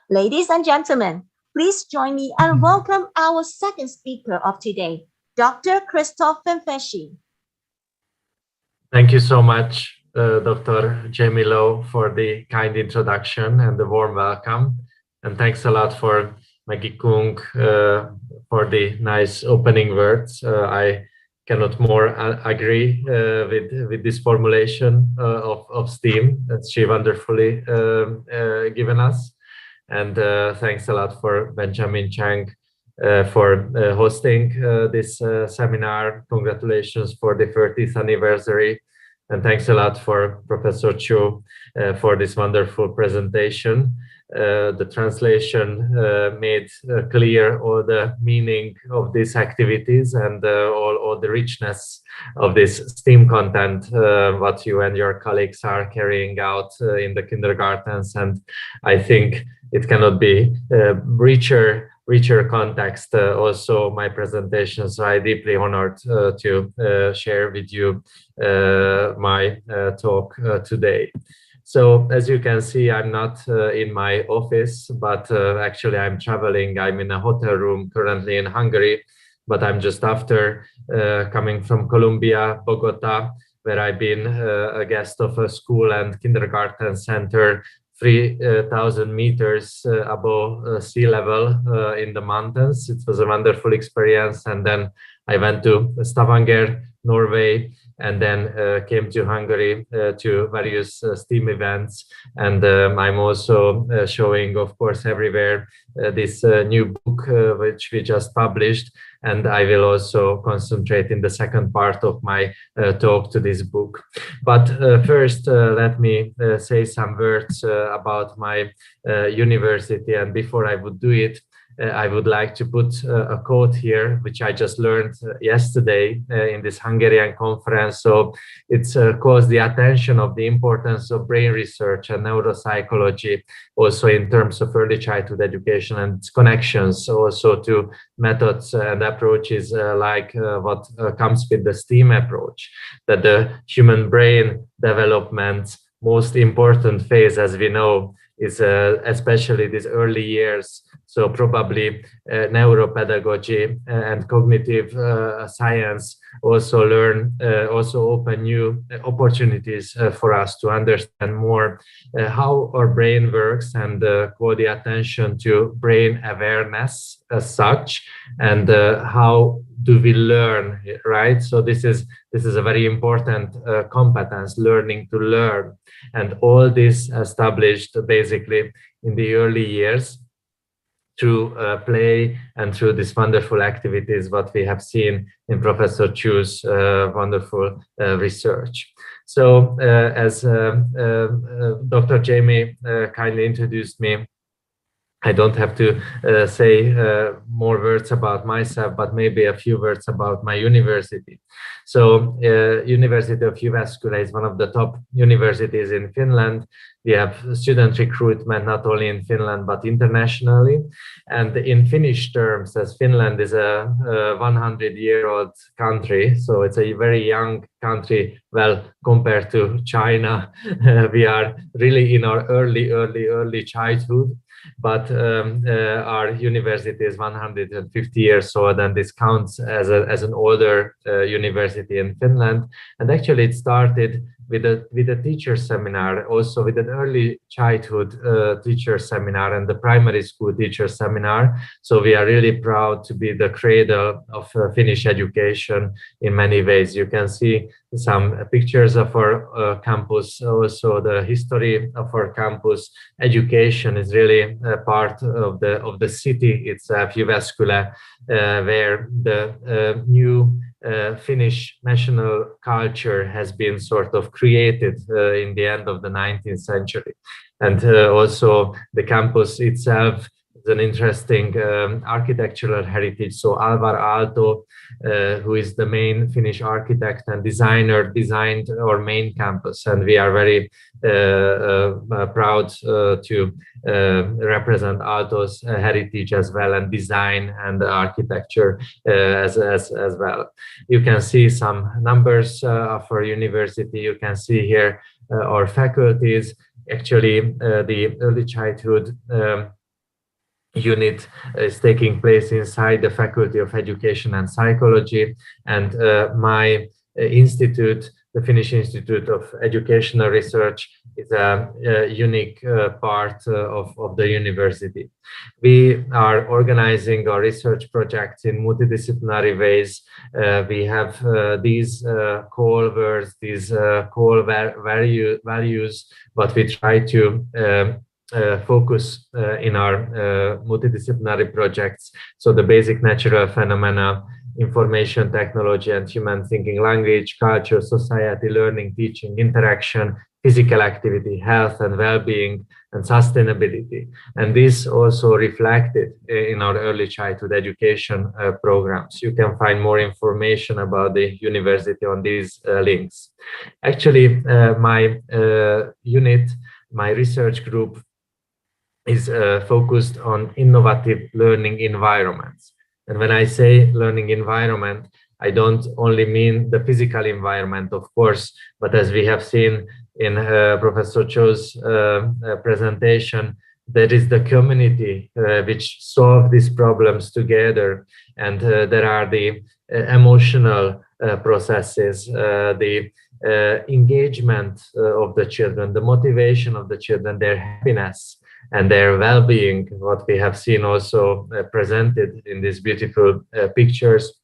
Ladies and gentlemen, please join me and welcome our second speaker of today, Dr. Christophe Fefeshi. Thank you so much, Dr. Jamie Lowe, for the kind introduction and the warm welcome. And thanks a lot for Maggie Kung for the nice opening words. I cannot more agree with this formulation of STEAM that she wonderfully given us. And thanks a lot for Benjamin Chang for hosting this seminar. Congratulations for the 30th anniversary. And thanks a lot for Professor Chu for this wonderful presentation. The translation made clear all the meaning of these activities and all the richness of this STEAM content, what you and your colleagues are carrying out in the kindergartens. And I think it cannot be richer context also my presentation. So I'm deeply honored to share with you my talk today. So as you can see, I'm not in my office, but actually I'm traveling. I'm in a hotel room currently in Hungary, but I'm just after coming from Colombia, Bogota, where I've been a guest of a school and kindergarten center 3,000 meters above sea level in the mountains. It was a wonderful experience. And then I went to Stavanger, Norway, and then came to Hungary to various STEAM events. And I'm also showing, of course, everywhere this new book which we just published. And I will also concentrate in the second part of my talk to this book. But first, let me say some words about my university. And before I would do it, I would like to put a quote here, which I just learned yesterday in this Hungarian conference. So it's caused the attention of the importance of brain research and neuropsychology, also in terms of early childhood education and its connections also to methods and approaches like what comes with the STEAM approach, that the human brain development most important phase, as we know, is especially these early years. So probably neuropedagogy and cognitive science also open new opportunities for us to understand more how our brain works and call the attention to brain awareness as such, and how do we learn, right? So this is a very important competence, learning to learn, and all this established basically in the early years through play and through these wonderful activities, what we have seen in Professor Chu's wonderful research. So as Dr. Jamie kindly introduced me, I don't have to say more words about myself, but maybe a few words about my university. So University of Jyväskylä is one of the top universities in Finland. We have student recruitment not only in Finland, but internationally. And in Finnish terms, as Finland is a 100-year-old country, so it's a very young country, well, compared to China, we are really in our early childhood. But our university is 150 years old, and this counts as an older university in Finland. And actually, it started with a teacher seminar, also with an early childhood teacher seminar and the primary school teacher seminar. So we are really proud to be the cradle of Finnish education in many ways. You can see some pictures of our campus, also the history of our campus. Education is really a part of the city itself, Jyväskylä, where the new Finnish national culture has been sort of created in the end of the 19th century. And also the campus itself is an interesting architectural heritage. So Alvar Aalto, who is the main Finnish architect and designer, designed our main campus. And we are very proud to represent Aalto's heritage as well, and design and architecture as well. You can see some numbers of our university. You can see here our faculties. Actually, the early childhood unit is taking place inside the Faculty of Education and Psychology, and my institute, the Finnish Institute of Educational Research, is a unique part of the university. We are organizing our research projects in multidisciplinary ways. We have these core words, these core values, but we try to focus in our multidisciplinary projects. So the basic natural phenomena, information technology and human thinking, language, culture, society, learning, teaching, interaction, physical activity, health and well-being, and sustainability. And this also reflected in our early childhood education programs. You can find more information about the university on these links. Actually, my unit, my research group, is focused on innovative learning environments. And when I say learning environment, I don't only mean the physical environment, of course, but as we have seen in Professor Cho's presentation, there is the community which solve these problems together. And there are the emotional processes, the engagement of the children, the motivation of the children, their happiness and their well-being, what we have seen also presented in these beautiful pictures.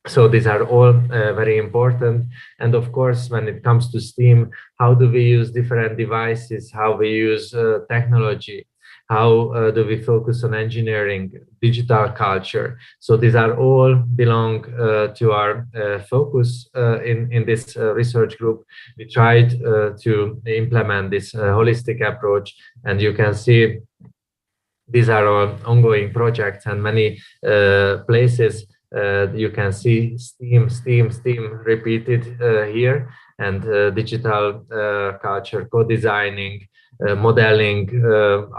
So these are all very important. And of course, when it comes to STEAM, how do we use different devices, how we use technology, how do we focus on engineering, digital culture. So these are all belong to our focus in this research group. We tried to implement this holistic approach, and you can see these are our ongoing projects, and many places you can see STEAM repeated here, and digital culture, co-designing, modeling,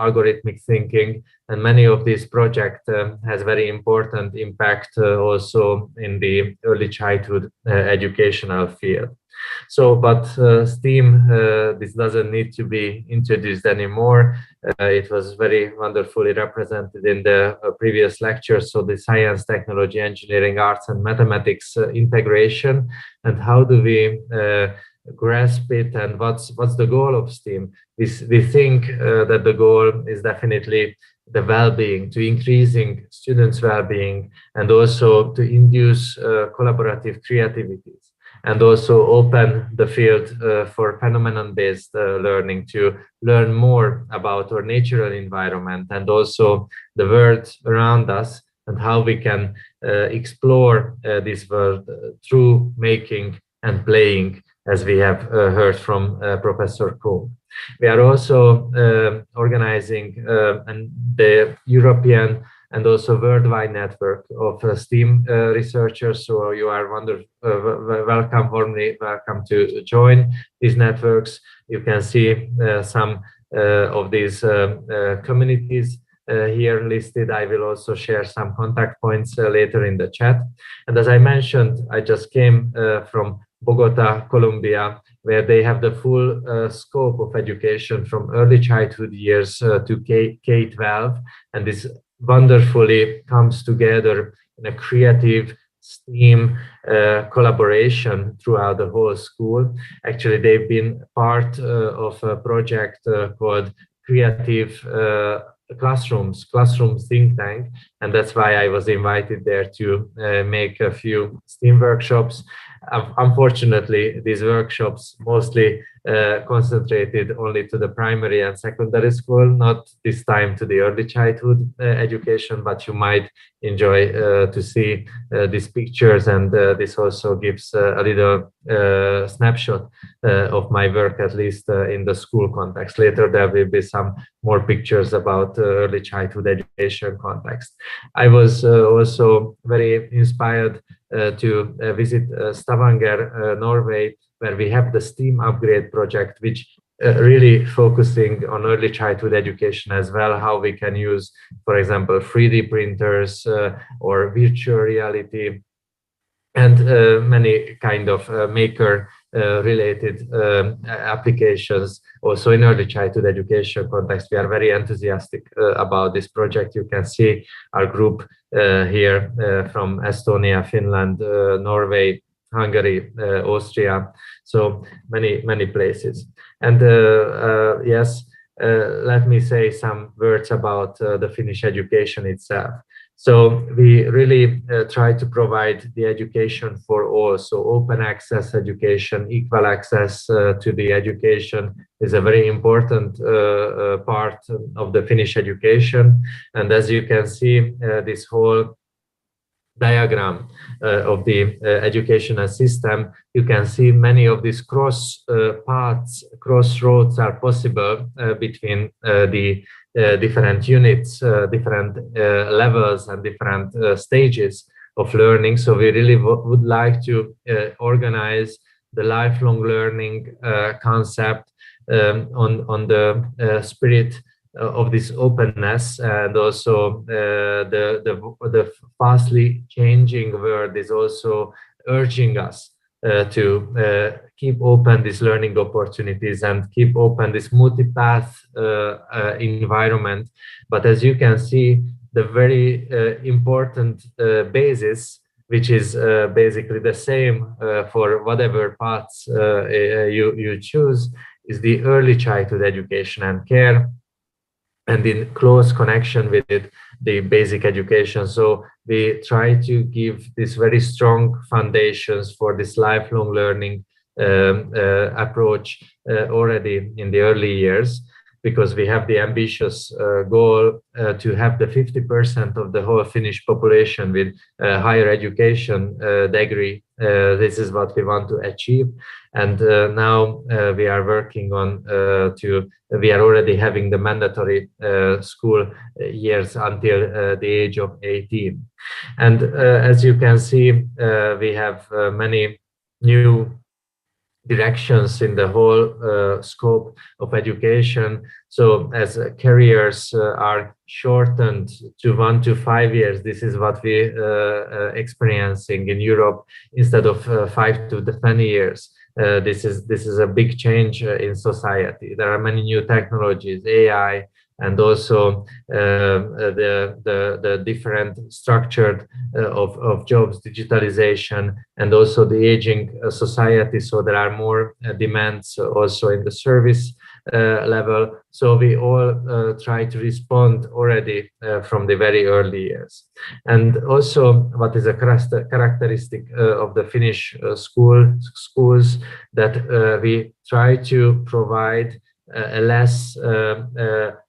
algorithmic thinking, and many of these projects has very important impact also in the early childhood educational field. So, but STEAM, this doesn't need to be introduced anymore. It was very wonderfully represented in the previous lecture. So the science, technology, engineering, arts, and mathematics integration, and how do we grasp it, and what's the goal of STEAM? We think that the goal is definitely the well-being, to increasing students' well-being, and also to induce collaborative creativities, and also open the field for phenomenon-based learning, to learn more about our natural environment and also the world around us, and how we can explore this world through making and playing, as we have heard from Professor Kung. We are also organizing the European and also worldwide network of STEAM researchers. So you are welcome, warmly welcome to join these networks. You can see some of these communities here listed. I will also share some contact points later in the chat. And as I mentioned, I just came from Bogota, Colombia, where they have the full scope of education from early childhood years to K-12. And this wonderfully comes together in a creative STEAM collaboration throughout the whole school. Actually, they've been part of a project called Creative Classroom Think Tank, and that's why I was invited there to make a few STEAM workshops. Unfortunately, these workshops mostly concentrated only to the primary and secondary school, not this time to the early childhood education, but you might enjoy to see these pictures, and this also gives a little snapshot of my work, at least in the school context. Later there will be some more pictures about early childhood education context. I was also very inspired to visit Stavanger, Norway, where we have the STEAM upgrade project, which really focusing on early childhood education as well, how we can use, for example, 3D printers or virtual reality, and many kind of maker related applications also in early childhood education context. We are very enthusiastic about this project. You can see our group here from Estonia, Finland, Norway, Hungary, Austria, so many places. And yes, let me say some words about the Finnish education itself. So we really try to provide the education for all. So open access education, equal access to the education is a very important part of the Finnish education. And as you can see, this whole diagram of the educational system, you can see many of these crossroads are possible between the different units, different levels, and different stages of learning. So we really would like to organize the lifelong learning concept on the spirit of this openness, and also the fastly changing world is also urging us to keep open these learning opportunities and keep open this multipath environment. But as you can see, the very important basis, which is basically the same for whatever paths you choose, is the early childhood education and care, and in close connection with it, the basic education. So we try to give these very strong foundations for this lifelong learning approach already in the early years, because we have the ambitious goal to have the 50% of the whole Finnish population with higher education degree. This is what we want to achieve. And now we are working on we are already having the mandatory school years until the age of 18. And as you can see, we have many new directions in the whole scope of education. So as careers are shortened to 1 to 5 years, this is what we experiencing in Europe, instead of 5 to 10 years. this is a big change in society. There are many new technologies, AI, and also the different structured of jobs, digitalization, and also the aging society. So there are more demands also in the service level. So we all try to respond already from the very early years. And also, what is a characteristic of the Finnish schools, that we try to provide a less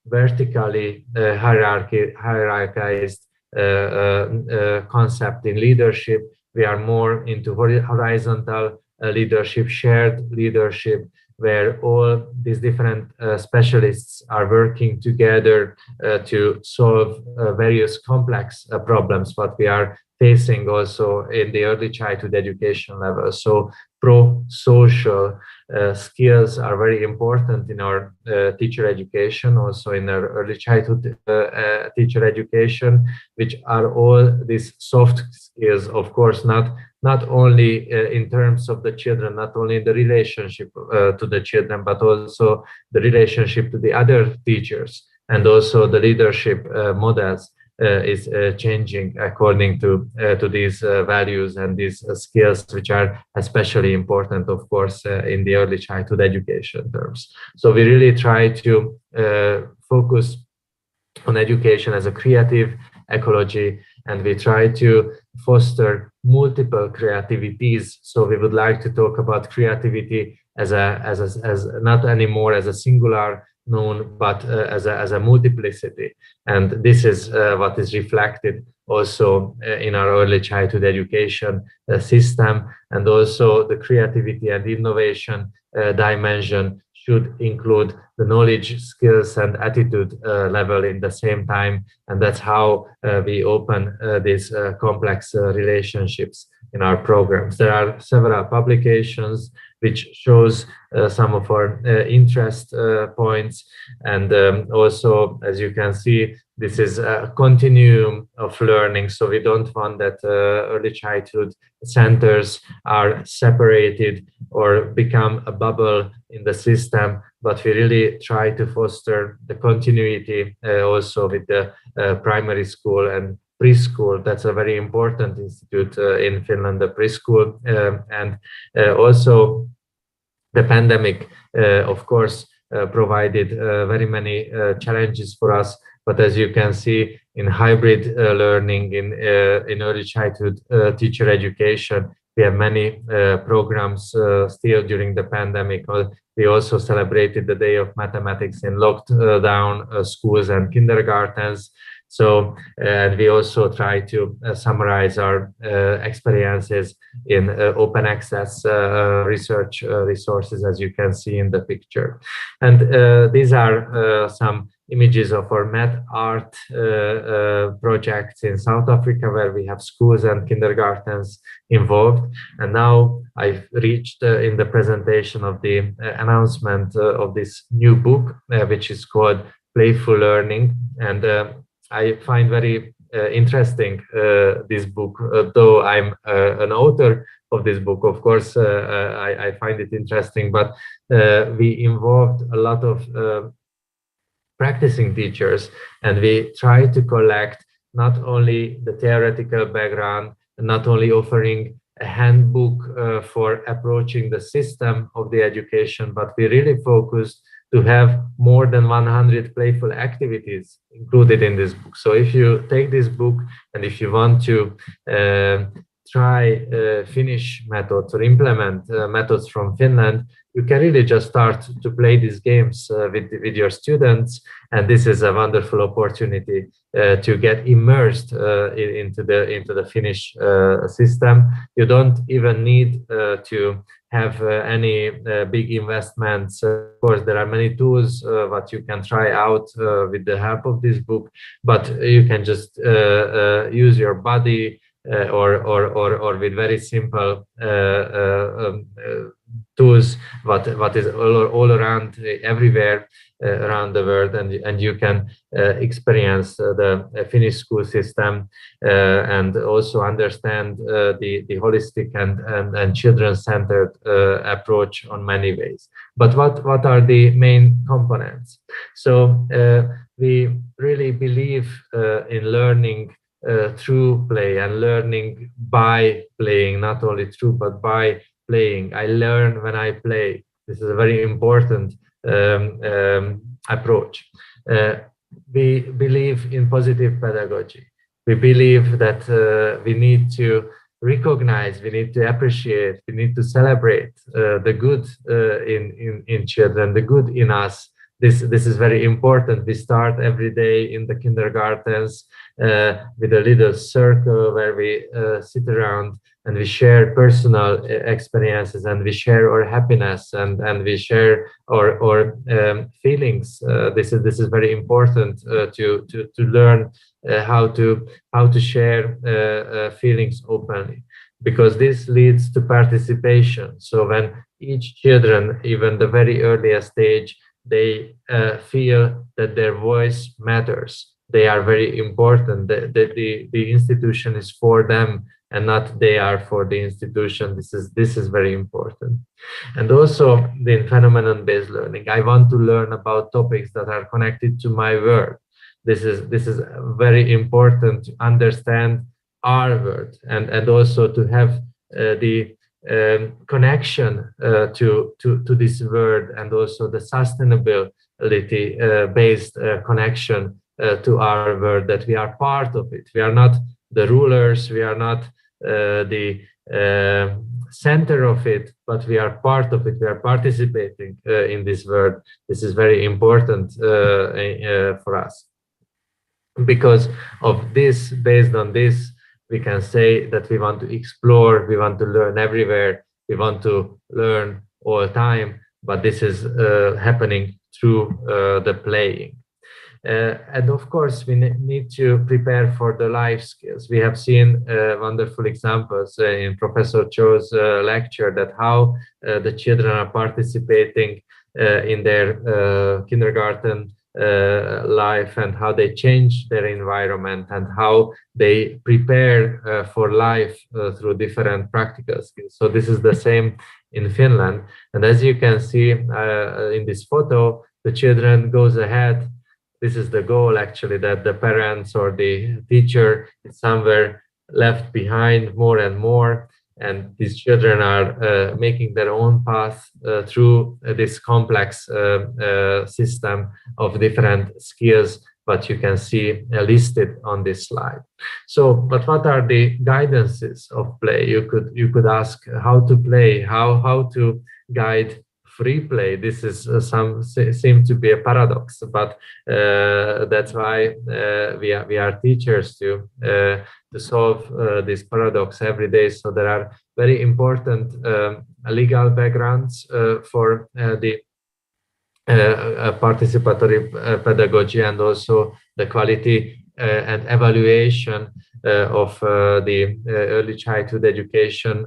vertically hierarchized concept in leadership. We are more into horizontal leadership, shared leadership, where all these different specialists are working together to solve various complex problems what we are facing also in the early childhood education level. So pro-social skills are very important in our teacher education, also in our early childhood teacher education, which are all these soft skills, of course, not only in terms of the children, not only in the relationship to the children, but also the relationship to the other teachers, and also the leadership models is changing according to these values and these skills, which are especially important, of course, in the early childhood education terms. So we really try to focus on education as a creative ecology, and we try to foster multiple creativities. So we would like to talk about creativity as not anymore as a singular known, but as a multiplicity. And this is what is reflected also in our early childhood education system. And also the creativity and innovation dimension should include the knowledge, skills, and attitude level in the same time. And that's how we open these complex relationships in our programs. There are several publications which shows some of our interest points. And also, as you can see, this is a continuum of learning. So we don't want that early childhood centers are separated or become a bubble in the system, but we really try to foster the continuity also with the primary school and preschool. That's a very important institute in Finland, the preschool. And also the pandemic, of course, provided very many challenges for us. But as you can see, in hybrid learning, in early childhood teacher education, we have many programs still during the pandemic. We also celebrated the Day of Mathematics in locked down schools and kindergartens. So, and we also try to summarize our experiences in open access research resources, as you can see in the picture. And these are some images of our math art projects in South Africa, where we have schools and kindergartens involved. And now I've reached in the presentation of the announcement of this new book, which is called Playful Learning. And I find very interesting this book, though I'm an author of this book. Of course, I find it interesting, but we involved a lot of practicing teachers, and we try to collect not only the theoretical background, not only offering a handbook for approaching the system of the education, but we really focused to have more than 100 playful activities included in this book. So if you take this book and if you want to try Finnish methods or implement methods from Finland, you can really just start to play these games with your students. And this is a wonderful opportunity to get immersed into the Finnish system. You don't even need to have any big investments. Of course, there are many tools that you can try out with the help of this book, but you can just use your body, or with very simple tools, what is all around everywhere around the world, and you can experience the Finnish school system and also understand the holistic and children-centered approach on many ways. But what are the main components? So we really believe in learning through play and learning by playing, not only through but by playing. I learn when I play. This is a very important approach. We believe in positive pedagogy. We believe that we need to recognize, we need to appreciate, we need to celebrate the good in children, the good in us. This is very important. We start every day in the kindergartens with a little circle where we sit around and we share personal experiences, and we share our happiness, and we share our feelings. This is very important to learn how to share feelings openly, because this leads to participation. So when each children, even the very earliest stage, they feel that their voice matters. They are very important. The institution is for them, and not they are for the institution. This is very important. And also the phenomenon-based learning. I want to learn about topics that are connected to my world. This is very important to understand our world, and also to have the connection to this world, and also the sustainability based connection to our world, that we are part of it. We are not the rulers, we are not the center of it, but we are part of it. We are participating in this world. This is very important for us. Because of this, based on this, we can say that we want to explore, we want to learn everywhere, we want to learn all the time, but this is happening through the playing. And of course, we need to prepare for the life skills. We have seen wonderful examples in Professor Cho's lecture, that how the children are participating in their kindergarten life, and how they change their environment, and how they prepare for life through different practical skills. So this is the same in Finland. And as you can see in this photo, the children goes ahead. This is the goal, actually, that the parents or the teacher is somewhere left behind more and more. And these children are making their own path through this complex system of different skills, but you can see listed on this slide. So, but what are the guidances of play? You could ask how to play, how to guide free play. This is seem to be a paradox, but that's why we are teachers to solve this paradox every day. So there are very important legal backgrounds for the participatory pedagogy, and also the quality and evaluation of the early childhood education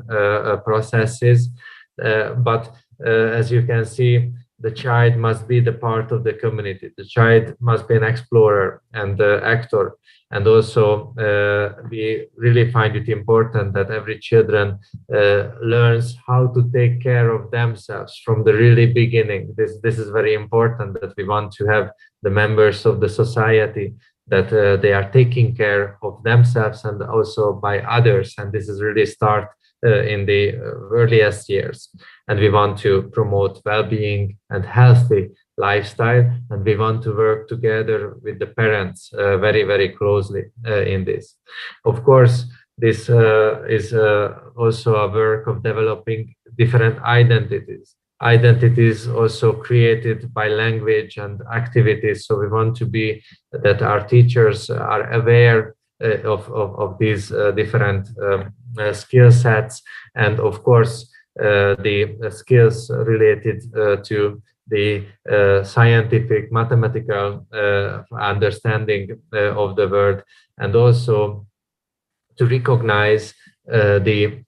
processes. But as you can see, the child must be the part of the community. The child must be an explorer and actor. And also, we really find it important that every children learns how to take care of themselves from the really beginning. This is very important, that we want to have the members of the society, that they are taking care of themselves and also by others. And this is really start in the earliest years. And we want to promote well-being and healthy lifestyle, and we want to work together with the parents very, very closely in this. Of course, this is also a work of developing different identities. Identities also created by language and activities. So we want to be that our teachers are aware of these different skill sets, and of course the skills related to the scientific, mathematical understanding of the world, and also to recognize the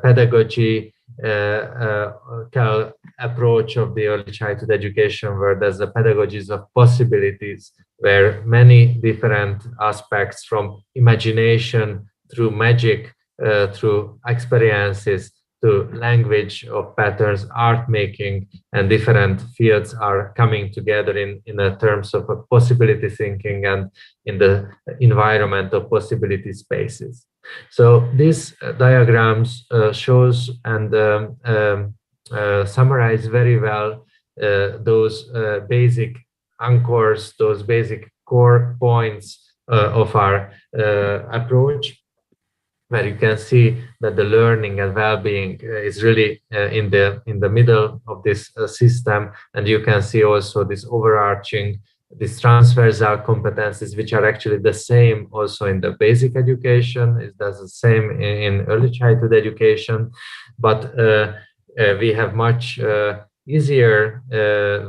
pedagogy approach of the early childhood education, where there's the pedagogies of possibilities, where many different aspects from imagination through magic, through experiences, to language of patterns, art making, and different fields are coming together in the terms of a possibility thinking and in the environment of possibility spaces. So these diagrams shows and summarize very well those basic anchors, those basic core points of our approach, where you can see that the learning and well-being is really in the middle of this system, and you can see also this overarching, these transversal competencies, which are actually the same also in the basic education. It does the same in early childhood education, but we have much easier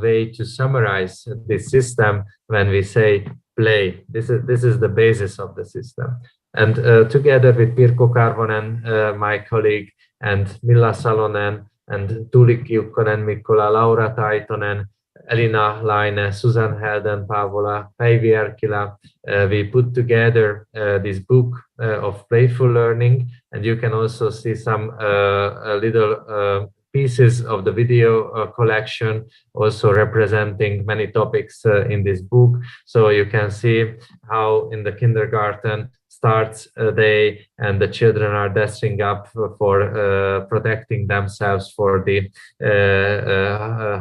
way to summarize this system when we say play. This is the basis of the system. And together with Pirkko Karvonen, my colleague, and Milla Salonen, and Tuuli Kiukkonen, Mikkola, Laura Taitonen, Elina Laine, Susan Helden, Paavola, Päivi Erkkilä, we put together this book of playful learning, and you can also see some little pieces of the video collection also representing many topics in this book. So you can see how in the kindergarten starts a day and the children are dressing up for protecting themselves for the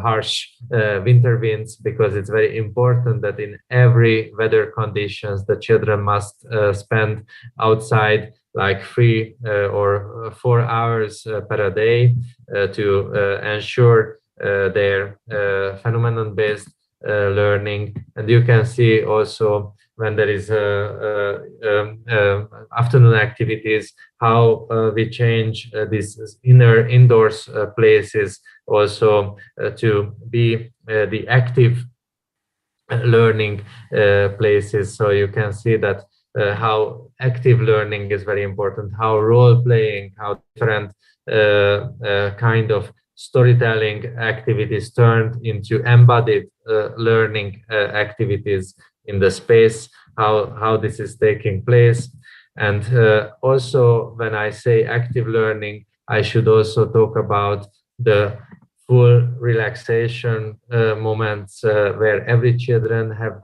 harsh winter winds, because it's very important that in every weather conditions the children must spend outside like 3 or 4 hours per day to ensure their phenomenon-based learning. And you can see also when there is afternoon activities, how we change these indoors places also to be the active learning places. So you can see that how active learning is very important, how role-playing, how different kind of storytelling activities turned into embodied learning activities in the space, how this is taking place. And also when I say active learning, I should also talk about the full relaxation moments where every children have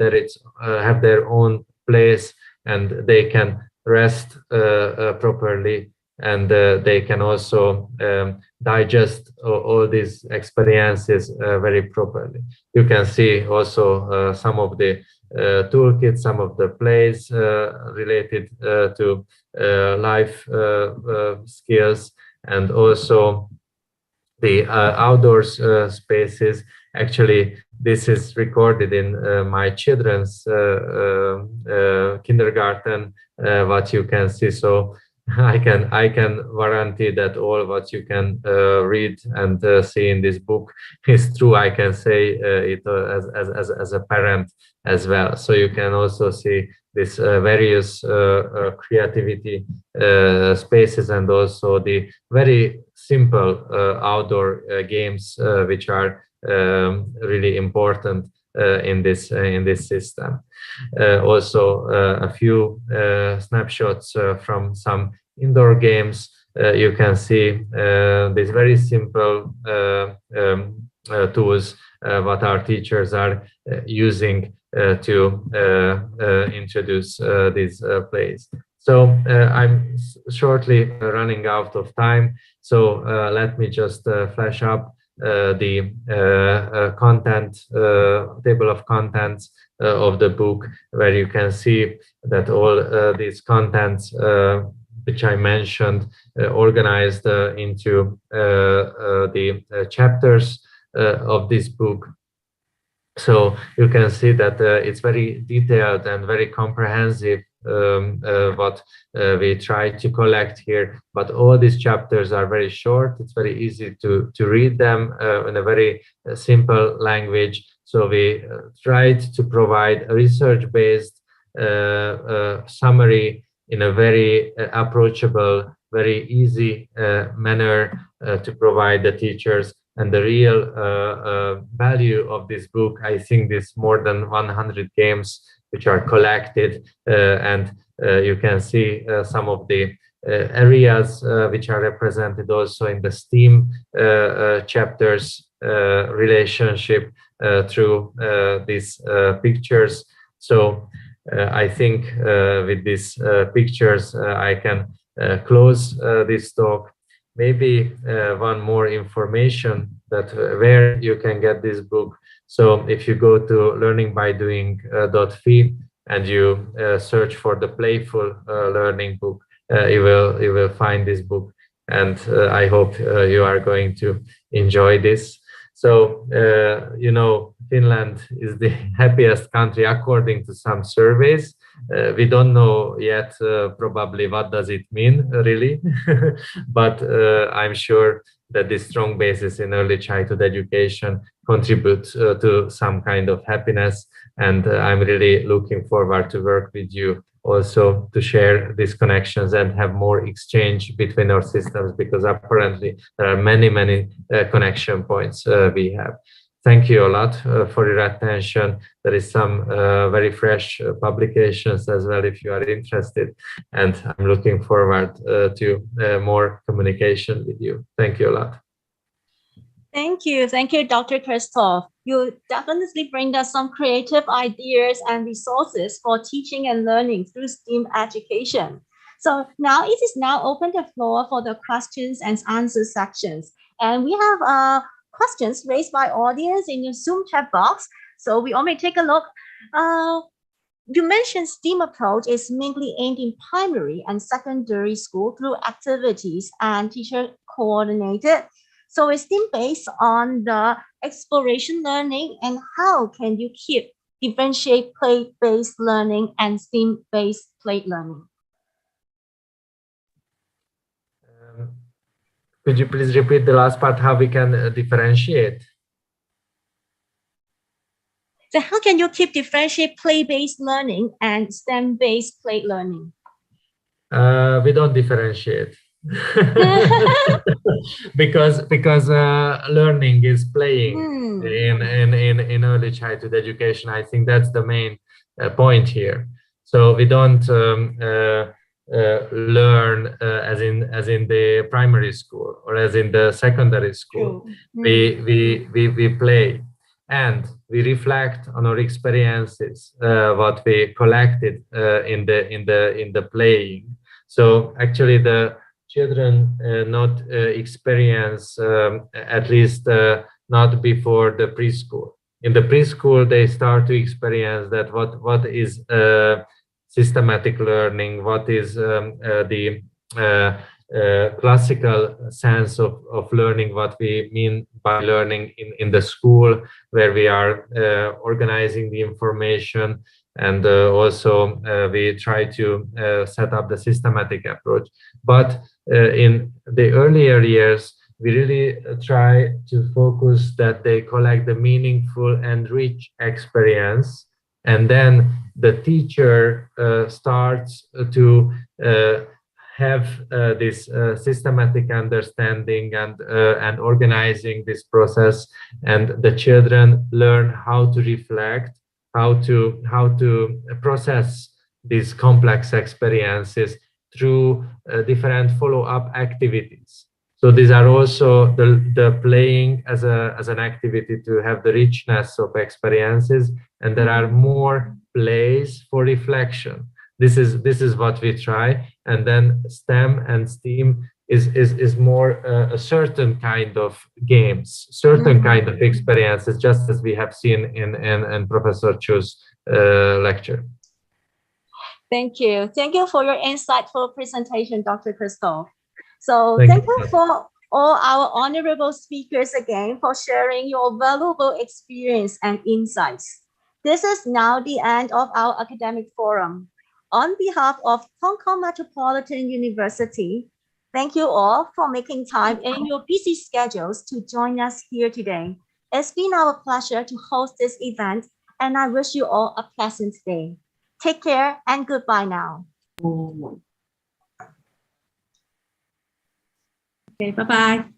their own place, and they can rest properly, and they can also digest all these experiences very properly. You can see also some of the toolkits, some of the plays related to life skills, and also the outdoors spaces. Actually, this is recorded in my children's kindergarten, what you can see. So I can guarantee that all what you can read and see in this book is true. I can say it as a parent as well. So you can also see this various creativity spaces, and also the very simple outdoor games which are really important in this system. Also a few snapshots from some indoor games. You can see these very simple tools what our teachers are using to introduce these plays. So I'm shortly running out of time, so let me just flash up the content, table of contents of the book, where you can see that all these contents which I mentioned organized into the chapters of this book. So you can see that it's very detailed and very comprehensive what we try to collect here, but all these chapters are very short. It's very easy to read them in a very simple language. So we tried to provide a research-based summary in a very approachable, very easy manner to provide the teachers. And the real value of this book, I think, this more than 100 games which are collected, and you can see some of the areas which are represented also in the STEAM chapters relationship through these pictures. So I think with these pictures I can close this talk. Maybe one more information that where you can get this book. So if you go to learningbydoing.fi and you search for the playful learning book, you will find this book, and I hope you are going to enjoy this. So you know, Finland is the happiest country according to some surveys. We don't know yet probably what does it mean really, but I'm sure that this strong basis in early childhood education contributes to some kind of happiness, and I'm really looking forward to work with you also to share these connections and have more exchange between our systems, because apparently there are many connection points we have. Thank you a lot for your attention. There is some very fresh publications as well if you are interested, and I'm looking forward to more communication with you. Thank you a lot. Thank you, Dr. Christoph. You definitely bring us some creative ideas and resources for teaching and learning through STEAM education. So now it is now open the floor for the questions and answers sections. And we have questions raised by audience in the Zoom chat box. So we all may take a look. You mentioned STEAM approach is mainly aimed in primary and secondary school through activities and teacher coordinated. So is STEAM based on the exploration learning, and how can you keep differentiate play-based learning and STEAM-based play learning? Could you please repeat the last part, how we can differentiate? So how can you keep differentiate play-based learning and STEM-based play learning? We don't differentiate. because learning is playing in early childhood education. I think that's the main point here. So we don't learn as in the primary school or as in the secondary school. We play and we reflect on our experiences, what we collected in the playing. So actually the children not experience, at least not before the preschool. In the preschool, they start to experience that what is systematic learning, what is the classical sense of learning, what we mean by learning in the school, where we are organizing the information, and also we try to set up the systematic approach. But in the earlier years, we really try to focus that they collect the meaningful and rich experience, and then the teacher starts to have this systematic understanding and organizing this process, and the children learn how to reflect, how to process these complex experiences through different follow-up activities. So these are also the playing as an activity to have the richness of experiences, and there are more plays for reflection. This is what we try, and then STEM and STEAM is more a certain kind of games, certain kind of experiences, just as we have seen in Professor Chu's lecture. Thank you for your insightful presentation, Dr. Christoph. So thank you for all our honorable speakers again for sharing your valuable experience and insights. This is now the end of our academic forum. On behalf of Hong Kong Metropolitan University, thank you all for making time in your busy schedules to join us here today. It's been our pleasure to host this event, and I wish you all a pleasant day. Take care and goodbye now. Okay, bye-bye.